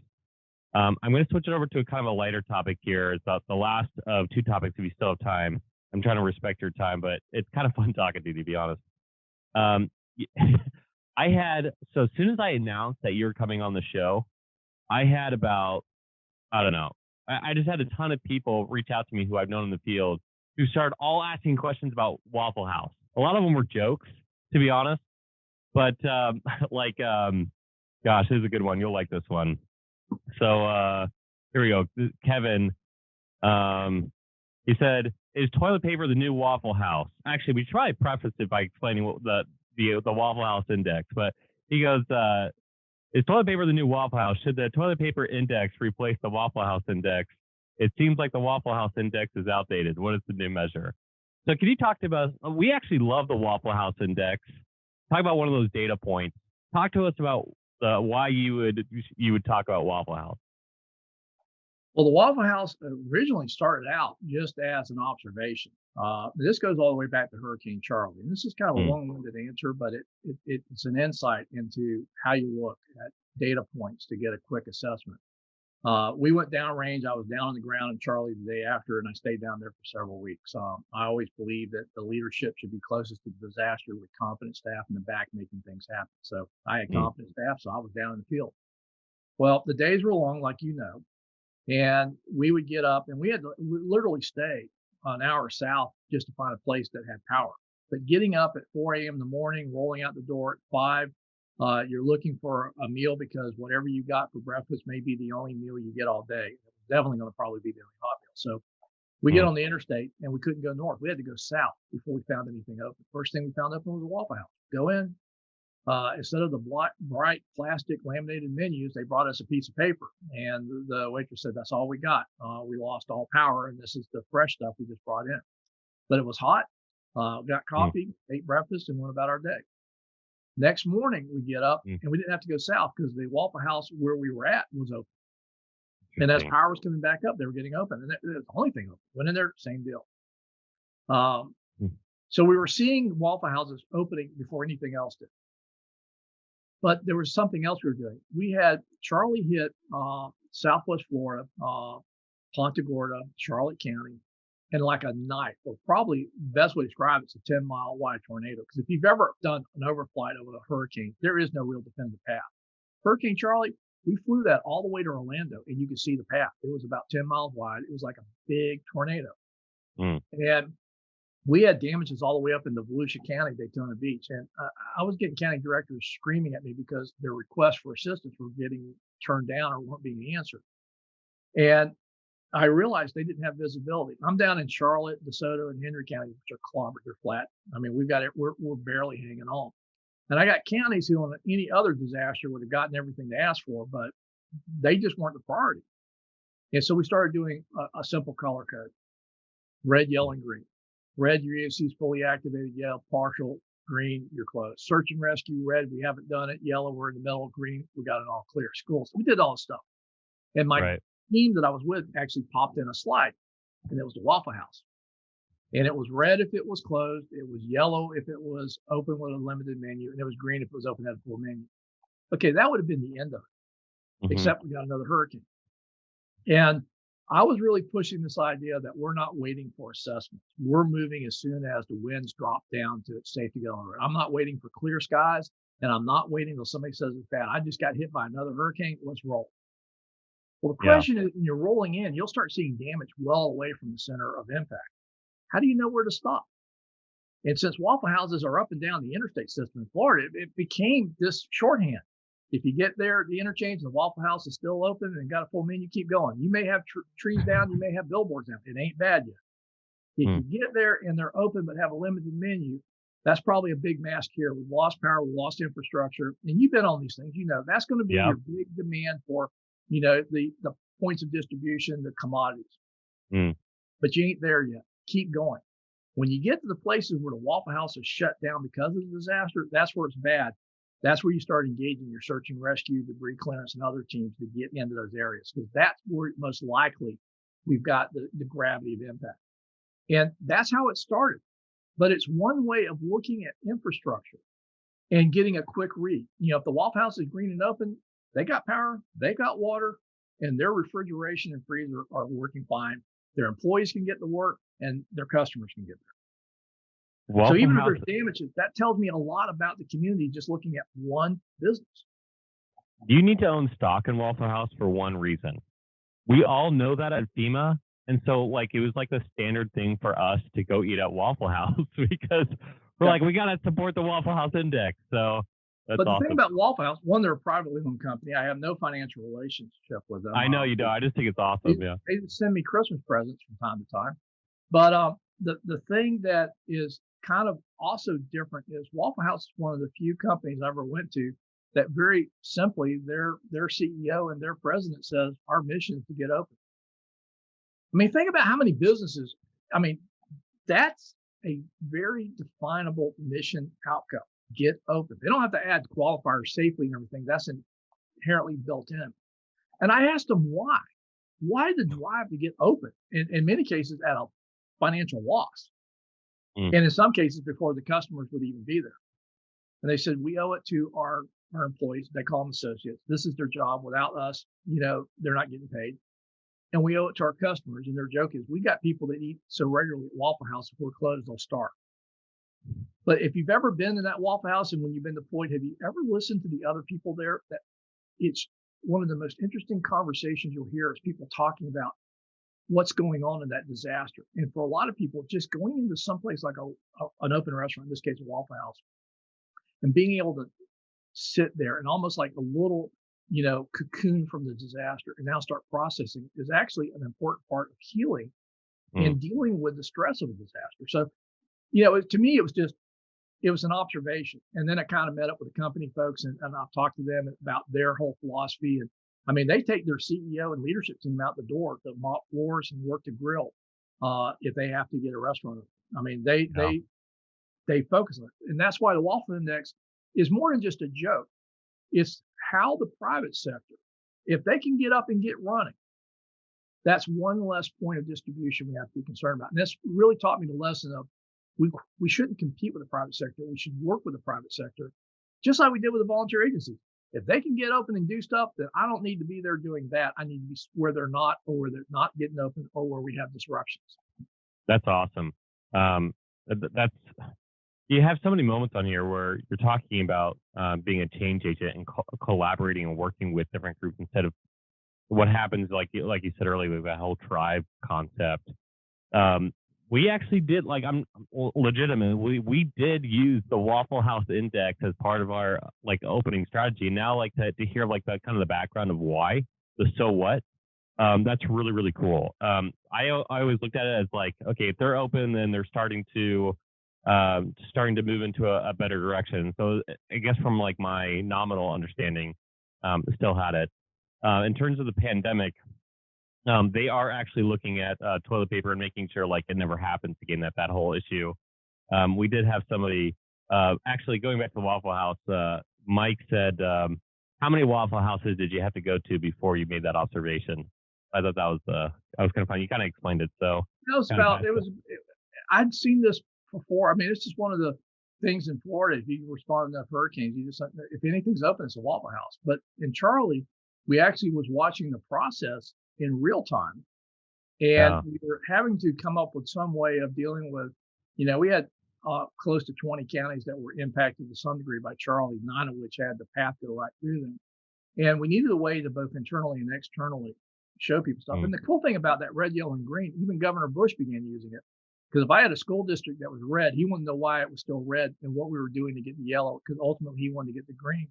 I'm going to switch it over to a kind of a lighter topic here. It's the last of two topics if you still have time. I'm trying to respect your time, but it's kind of fun talking to you, to be honest. So as soon as I announced that you're coming on the show, I had about, I don't know, I just had a ton of people reach out to me who I've known in the field who started all asking questions about Waffle House. A lot of them were jokes, to be honest. But gosh, this is a good one. You'll like this one. So here we go. Kevin, he said, "Is toilet paper the new Waffle House?" Actually, we should probably preface it by explaining what the Waffle House Index. But he goes, "Is toilet paper the new Waffle House? Should the toilet paper index replace the Waffle House Index? It seems like the Waffle House Index is outdated. What is the new measure?" So can you talk to us? We actually love the Waffle House Index. Talk about one of those data points. Talk to us about why you would talk about Waffle House. Well, the Waffle House originally started out just as an observation. This goes all the way back to Hurricane Charlie. And this is kind of a long-winded answer, but it's an insight into how you look at data points to get a quick assessment. We went downrange. I was down on the ground in Charlie the day after, and I stayed down there for several weeks. I always believe that the leadership should be closest to the disaster with competent staff in the back making things happen. So I had competent staff, so I was down in the field. Well, the days were long, like you know, and we would get up, and we had to literally stay an hour south just to find a place that had power. But getting up at 4 a.m. in the morning, rolling out the door at 5, you're looking for a meal because whatever you got for breakfast may be the only meal you get all day. It's definitely going to probably be the only hot meal. So we get on the interstate and we couldn't go north. We had to go south before we found anything open. First thing we found open was a Waffle House. Go in. Instead of the bright plastic laminated menus, they brought us a piece of paper. And the waitress said, "That's all we got. We lost all power, and this is the fresh stuff we just brought in." But it was hot. Got coffee, ate breakfast, and went about our day. Next morning, we get up, and we didn't have to go south because the Waffle House where we were at was open. And as power was coming back up, they were getting open. And it was the only thing open. Went in there, same deal. So we were seeing Waffle Houses opening before anything else did. But there was something else we were doing. We had Charlie hit Southwest Florida, Ponta Gorda, Charlotte County, and like a knife, or probably the best way to describe it's a 10-mile wide tornado. Because if you've ever done an overflight over a hurricane, there is no real definitive path. Hurricane Charlie, we flew that all the way to Orlando, and you could see the path. It was about 10 miles wide. It was like a big tornado. And we had damages all the way up into Volusia County, Daytona Beach. And I was getting county directors screaming at me because their requests for assistance were getting turned down or weren't being answered. And I realized they didn't have visibility. I'm down in Charlotte, DeSoto, and Henry counties, which are clobbered. They're flat. I mean, we've got it. We're barely hanging on. And I got counties who on any other disaster would have gotten everything they asked for, but they just weren't the priority. And so we started doing a simple color code: red, yellow, and green. Red, your EOC is fully activated. Yellow, partial. Green, you're closed. Search and rescue, red, we haven't done it. Yellow, we're in the middle. Green, we got it all clear. Schools, we did all this stuff. And my team that I was with actually popped in a slide, and it was the Waffle House. And it was red if it was closed. It was yellow if it was open with a limited menu, and it was green if it was open at a full menu. Okay, that would have been the end of it, except we got another hurricane. And I was really pushing this idea that we're not waiting for assessments. We're moving as soon as the winds drop down to it's safe to go on the road. I'm not waiting for clear skies, and I'm not waiting until somebody says it's bad. I just got hit by another hurricane. Let's roll. Well, the question is, when you're rolling in, you'll start seeing damage well away from the center of impact. How do you know where to stop? And since Waffle Houses are up and down the interstate system in Florida, it became this shorthand. If you get there at the interchange and the Waffle House is still open and got a full menu, keep going. You may have trees down, you may have billboards down. It ain't bad yet. If you get there and they're open but have a limited menu, that's probably a big mask here. We've lost power, we've lost infrastructure, and you've been on these things. You know that's going to be your big demand for, the points of distribution, the commodities. But you ain't there yet. Keep going. When you get to the places where the Waffle House is shut down because of the disaster, that's where it's bad. That's where you start engaging your search and rescue, debris clearance, and other teams to get into those areas, because that's where most likely we've got the gravity of impact. And that's how it started. But it's one way of looking at infrastructure and getting a quick read. If the Waffle House is green and open, they got power, they got water, and their refrigeration and freezer are working fine. Their employees can get to work, and their customers can get there. So even if there's damages, that tells me a lot about the community just looking at one business. You need to own stock in Waffle House for one reason. We all know that at FEMA. And so it was like the standard thing for us to go eat at Waffle House because we're we got to support the Waffle House Index. So that's awesome. But the thing about Waffle House, one, they're a privately owned company. I have no financial relationship with them. I know you do. I just think it's awesome. They send me Christmas presents from time to time. But the thing that is kind of also different is Waffle House is one of the few companies I ever went to that very simply their CEO and their president says our mission is to get open. I mean, think about how many businesses. I mean, that's a very definable mission outcome. Get open. They don't have to add qualifiers safely and everything. That's inherently built in. And I asked them why. Why the drive to get open? In many cases, at a financial loss. And in some cases, before the customers would even be there. And they said, we owe it to our employees. They call them associates. This is their job. Without us, they're not getting paid. And we owe it to our customers. And their joke is, we got people that eat so regularly at Waffle House, if we're closed, they'll starve. But if you've ever been to that Waffle House and when you've been deployed, have you ever listened to the other people there? That it's one of the most interesting conversations you'll hear is people talking about what's going on in that disaster. And for a lot of people, just going into someplace like an open restaurant, in this case, a Waffle House, and being able to sit there and almost like a little, cocoon from the disaster and now start processing is actually an important part of healing and dealing with the stress of a disaster. So, to me, it was an observation. And then I kind of met up with the company folks and I've talked to them about their whole philosophy. And I mean, they take their CEO and leadership team out the door to mop floors and work the grill if they have to get a restaurant. I mean, they focus on it. And that's why the Waffle Index is more than just a joke. It's how the private sector, if they can get up and get running, that's one less point of distribution we have to be concerned about. And this really taught me the lesson of we shouldn't compete with the private sector. We should work with the private sector, just like we did with the volunteer agencies. If they can get open and do stuff, then I don't need to be there doing that. I need to be where they're not, or where they're not getting open, or where we have disruptions. That's awesome. You have so many moments on here where you're talking about being a change agent and collaborating and working with different groups instead of what happens, like you said earlier, with that whole tribe concept. We actually did, I'm legitimate. We did use the Waffle House Index as part of our opening strategy. Now, to hear the kind of the background of why, the so what. That's really, really cool. I always looked at it as like, okay, if they're open, then they're starting to move into a better direction. So I guess from like my nominal understanding, still had it. In terms of the pandemic, they are actually looking at toilet paper and making sure like it never happens again. That whole issue. We did have somebody actually going back to the Waffle House. Mike said, "How many Waffle Houses did you have to go to before you made that observation?" I thought that was kind of fun. You kind of explained it, so It was about, it was, I'd seen this before. I mean, it's just one of the things in Florida. If you respond to enough hurricanes, you just, if anything's open, it's a Waffle House. But in Charlie, we actually was watching the process in real time. And yeah. we were having to come up with some way of dealing with, we had close to 20 counties that were impacted to some degree by Charlie, 9 of which had the path go right through them. And we needed a way to both internally and externally show people stuff. And the cool thing about that red, yellow, and green, even Governor Bush began using it. Because if I had a school district that was red, he wanted to know why it was still red and what we were doing to get the yellow, because ultimately he wanted to get the green.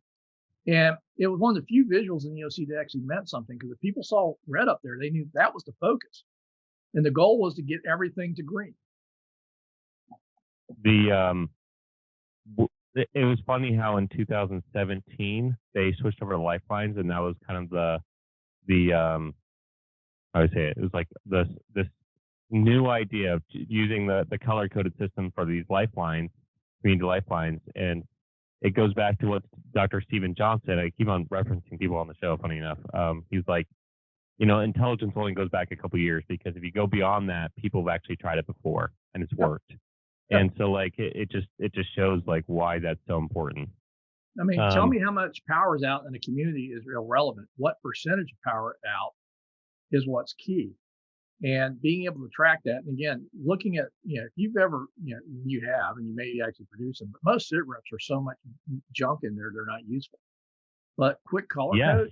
And it was one of the few visuals in the EOC that actually meant something, because if people saw red up there, they knew that was the focus. And the goal was to get everything to green. It was funny how in 2017 they switched over to lifelines, and that was kind of the I would say it was like this new idea of using the color coded system for these lifelines, community lifelines, and it goes back to what Dr. Stephen Johnson. I keep on referencing people on the show. Funny enough, he's like, intelligence only goes back a couple of years, because if you go beyond that, people have actually tried it before and it's worked. And so like it just shows like why that's so important. I mean, tell me how much power is out in a community is irrelevant. What percentage of power out is what's key. And being able to track that. And again, looking at, if you've ever, you have, and you may actually produce them, but most sit reps are so much junk in there, they're not useful. But quick color code,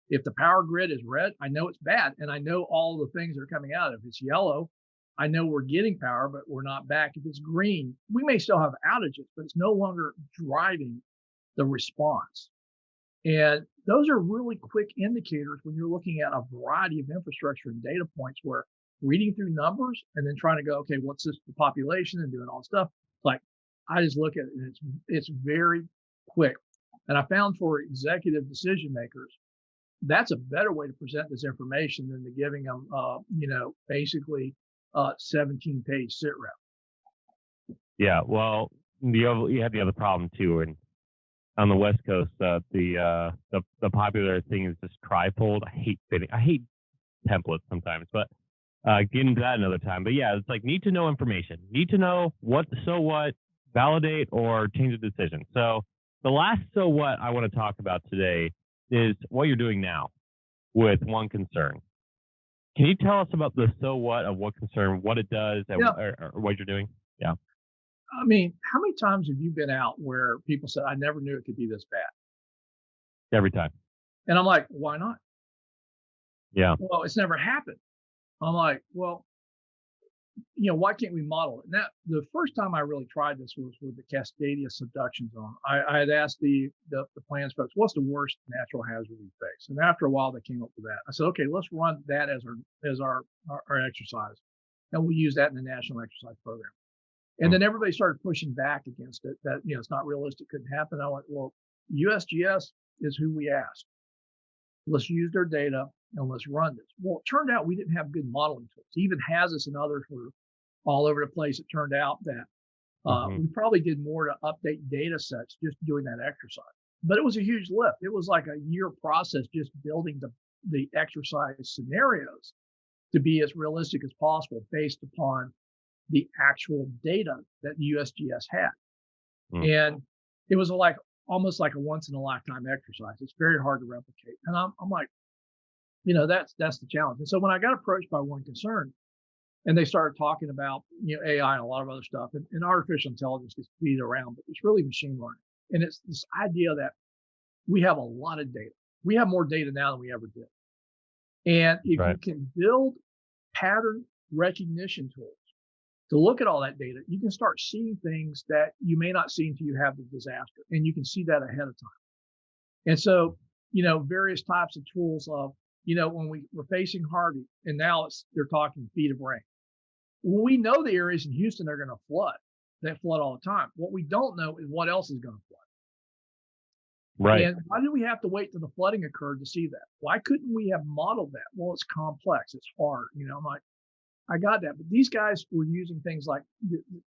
if the power grid is red, I know it's bad. And I know all the things that are coming out. If it's yellow, I know we're getting power, but we're not back. If it's green, we may still have outages, but it's no longer driving the response. And those are really quick indicators when you're looking at a variety of infrastructure and data points, where reading through numbers and then trying to go, okay, what's this the population, and doing all this stuff. Like, I just look at it and it's very quick. And I found for executive decision makers, that's a better way to present this information than to giving them, basically 17-page sit rep. Yeah, well, you have the other problem too, and on the West Coast, the popular thing is this trifold. I hate templates sometimes, but get into that another time. But yeah, it's like need to know information, need to know what, validate or change the decision. So the last so what I want to talk about today is what you're doing now with One Concern. Can you tell us about the so what of One Concern, what it does, and or what you're doing? Yeah. I mean, how many times have you been out where people said, I never knew it could be this bad? Every time. And I'm like, why not? Yeah. Well, it's never happened. I'm like, well, why can't we model it? Now, the first time I really tried this was with the Cascadia subduction zone. I had asked the plans folks, what's the worst natural hazard we face? And after a while, they came up with that. I said, okay, let's run that as our exercise. And we use that in the National Exercise Program. And then everybody started pushing back against it, that, it's not realistic, couldn't happen. I went, well, USGS is who we asked. Let's use their data and let's run this. Well, it turned out we didn't have good modeling tools. Even Hazis and others were all over the place. It turned out that we probably did more to update data sets just doing that exercise. But it was a huge lift. It was like a year process just building the exercise scenarios to be as realistic as possible based upon the actual data that the USGS had. And it was almost like a once in a lifetime exercise. It's very hard to replicate. And I'm like, that's the challenge. And so when I got approached by One Concern, and they started talking about, AI and a lot of other stuff, and artificial intelligence gets beat around, but it's really machine learning. And it's this idea that we have a lot of data. We have more data now than we ever did. And if you can build pattern recognition tools to look at all that data, you can start seeing things that you may not see until you have the disaster. And you can see that ahead of time. And so, various types of tools of when we were facing Harvey, and now they're talking feet of rain. Well, we know the areas in Houston are going to flood. They flood all the time. What we don't know is what else is going to flood. Right. And why do we have to wait till the flooding occurred to see that? Why couldn't we have modeled that? Well, it's complex. It's hard. I'm like, I got that. But these guys were using things like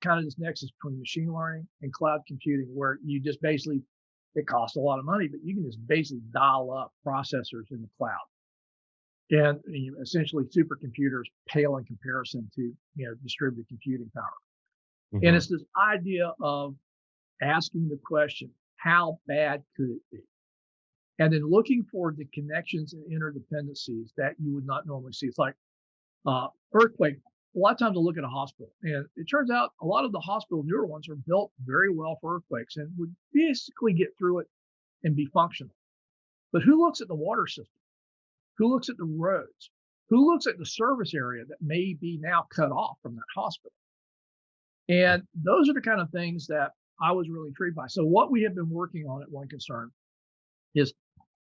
kind of this nexus between machine learning and cloud computing, where you just basically, it costs a lot of money, but you can just basically dial up processors in the cloud. And essentially supercomputers pale in comparison to, distributed computing power. Mm-hmm. And it's this idea of asking the question, how bad could it be? And then looking for the connections and interdependencies that you would not normally see. It's like earthquake. A lot of times I look at a hospital, and it turns out a lot of the hospital newer ones are built very well for earthquakes and would basically get through it and be functional. But who looks at the water system? Who looks at the roads? Who looks at the service area that may be now cut off from that hospital? And those are the kind of things that I was really intrigued by. So what we have been working on at One Concern is,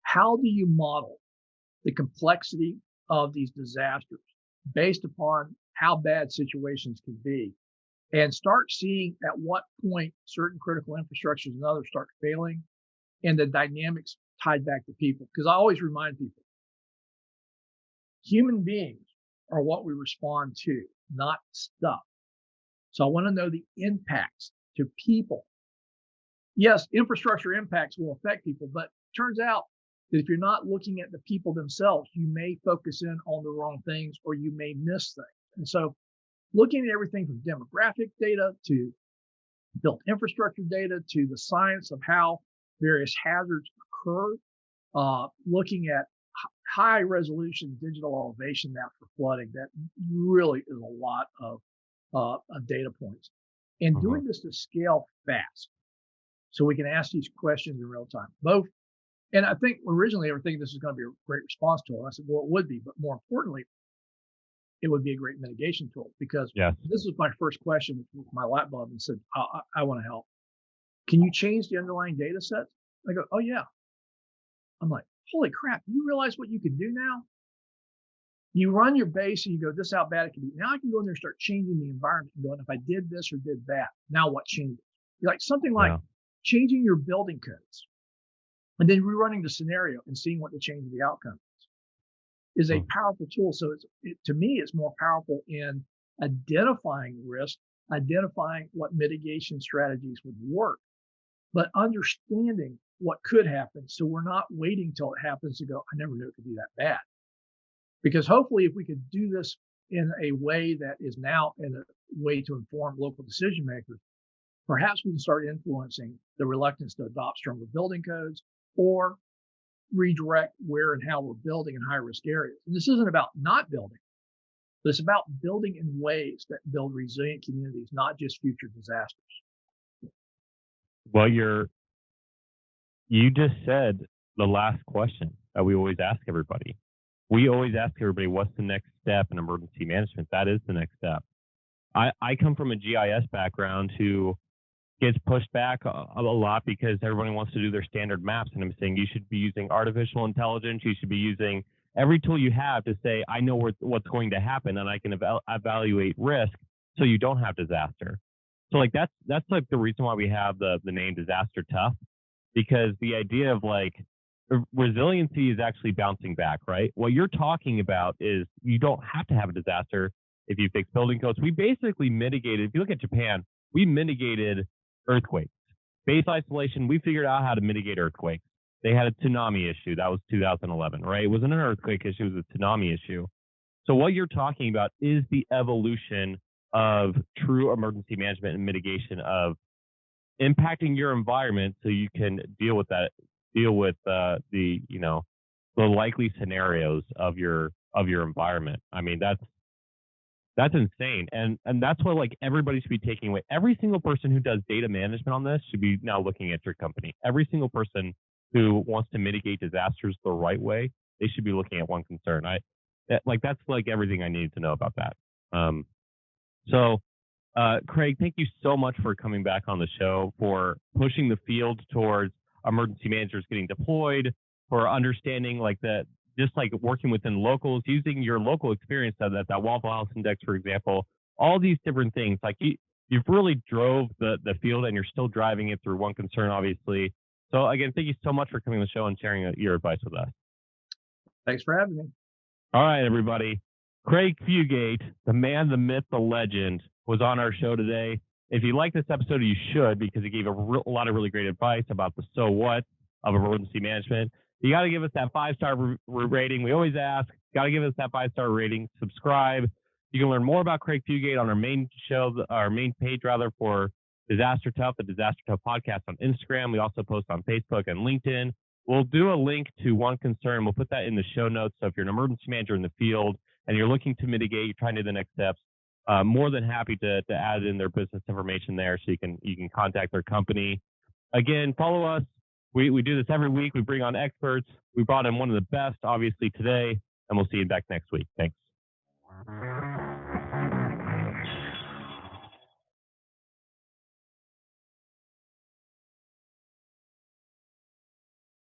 how do you model the complexity of these disasters based upon how bad situations can be, and start seeing at what point certain critical infrastructures and others start failing, and the dynamics tied back to people. Because I always remind people, human beings are what we respond to, not stuff. So I want to know the impacts to people. Yes, infrastructure impacts will affect people, but it turns out that if you're not looking at the people themselves, you may focus in on the wrong things, or you may miss things. And so looking at everything from demographic data to built infrastructure data to the science of how various hazards occur, looking at high resolution digital elevation map for flooding, that really is a lot of data points. And doing this to scale fast, so we can ask these questions in real time. And I think originally they were thinking this was going to be a great response tool. I said, well, it would be, but more importantly, it would be a great mitigation tool, because this was my first question with my light bulb, and said, I want to help. Can you change the underlying data sets? I go, oh yeah. I'm like, holy crap, you realize what you can do now? You run your base and you go, this is how bad it can be. Now I can go in there and start changing the environment and going, if I did this or did that, now what changes? Like something like changing your building codes and then rerunning the scenario and seeing what the change of the outcome is a powerful tool. So to me, it's more powerful in identifying risk, identifying what mitigation strategies would work, but understanding what could happen. So we're not waiting till it happens to go, I never knew it could be that bad. Because hopefully if we could do this in a way that is now in a way to inform local decision makers, perhaps we can start influencing the reluctance to adopt stronger building codes, or redirect where and how we're building in high risk areas. And this isn't about not building, but it's about building in ways that build resilient communities, not just future disasters. Well, you just said the last question that we always ask everybody. We always ask everybody, what's the next step in emergency management? That is the next step. I come from a GIS background who gets pushed back a lot because everybody wants to do their standard maps. And I'm saying you should be using artificial intelligence. You should be using every tool you have to say, I know what's going to happen and I can evaluate risk so you don't have disaster. So like that's like the reason why we have the name Disaster Tough, because the idea of like resiliency is actually bouncing back, right? What you're talking about is you don't have to have a disaster if you fix building codes. We basically mitigated, if you look at Japan, we mitigated earthquakes. Base isolation, we figured out how to mitigate earthquakes. They had a tsunami issue. That was 2011, right? It wasn't an earthquake issue, it was a tsunami issue. So what you're talking about is the evolution of true emergency management and mitigation of impacting your environment so you can deal with the likely scenarios of your environment. I mean, that's insane. And that's what like everybody should be taking away. Every single person who does data management on this should be now looking at your company. Every single person who wants to mitigate disasters the right way, they should be looking at One Concern. That's like everything I needed to know about that. Craig, thank you so much for coming back on the show, for pushing the field towards emergency managers getting deployed, for understanding like the just like working within locals, using your local experience, that Waffle House Index, for example, all these different things. Like you've really drove the field, and you're still driving it through One Concern, obviously. So again, thank you so much for coming on the show and sharing your advice with us. Thanks for having me. All right, everybody. Craig Fugate, the man, the myth, the legend, was on our show today. If you like this episode, you should, because he gave a lot of really great advice about the so what of emergency management. You got to give us that 5-star rating. We always ask, got to give us that 5-star rating. Subscribe. You can learn more about Craig Fugate on our main page for Disaster Tough, the Disaster Tough podcast on Instagram. We also post on Facebook and LinkedIn. We'll do a link to One Concern. We'll put that in the show notes. So if you're an emergency manager in the field and you're looking to mitigate, you're trying to do the next steps, more than happy to add in their business information there, so you can contact their company. Again, follow us. We do this every week. We bring on experts. We brought in one of the best, obviously, today, and we'll see you back next week. Thanks.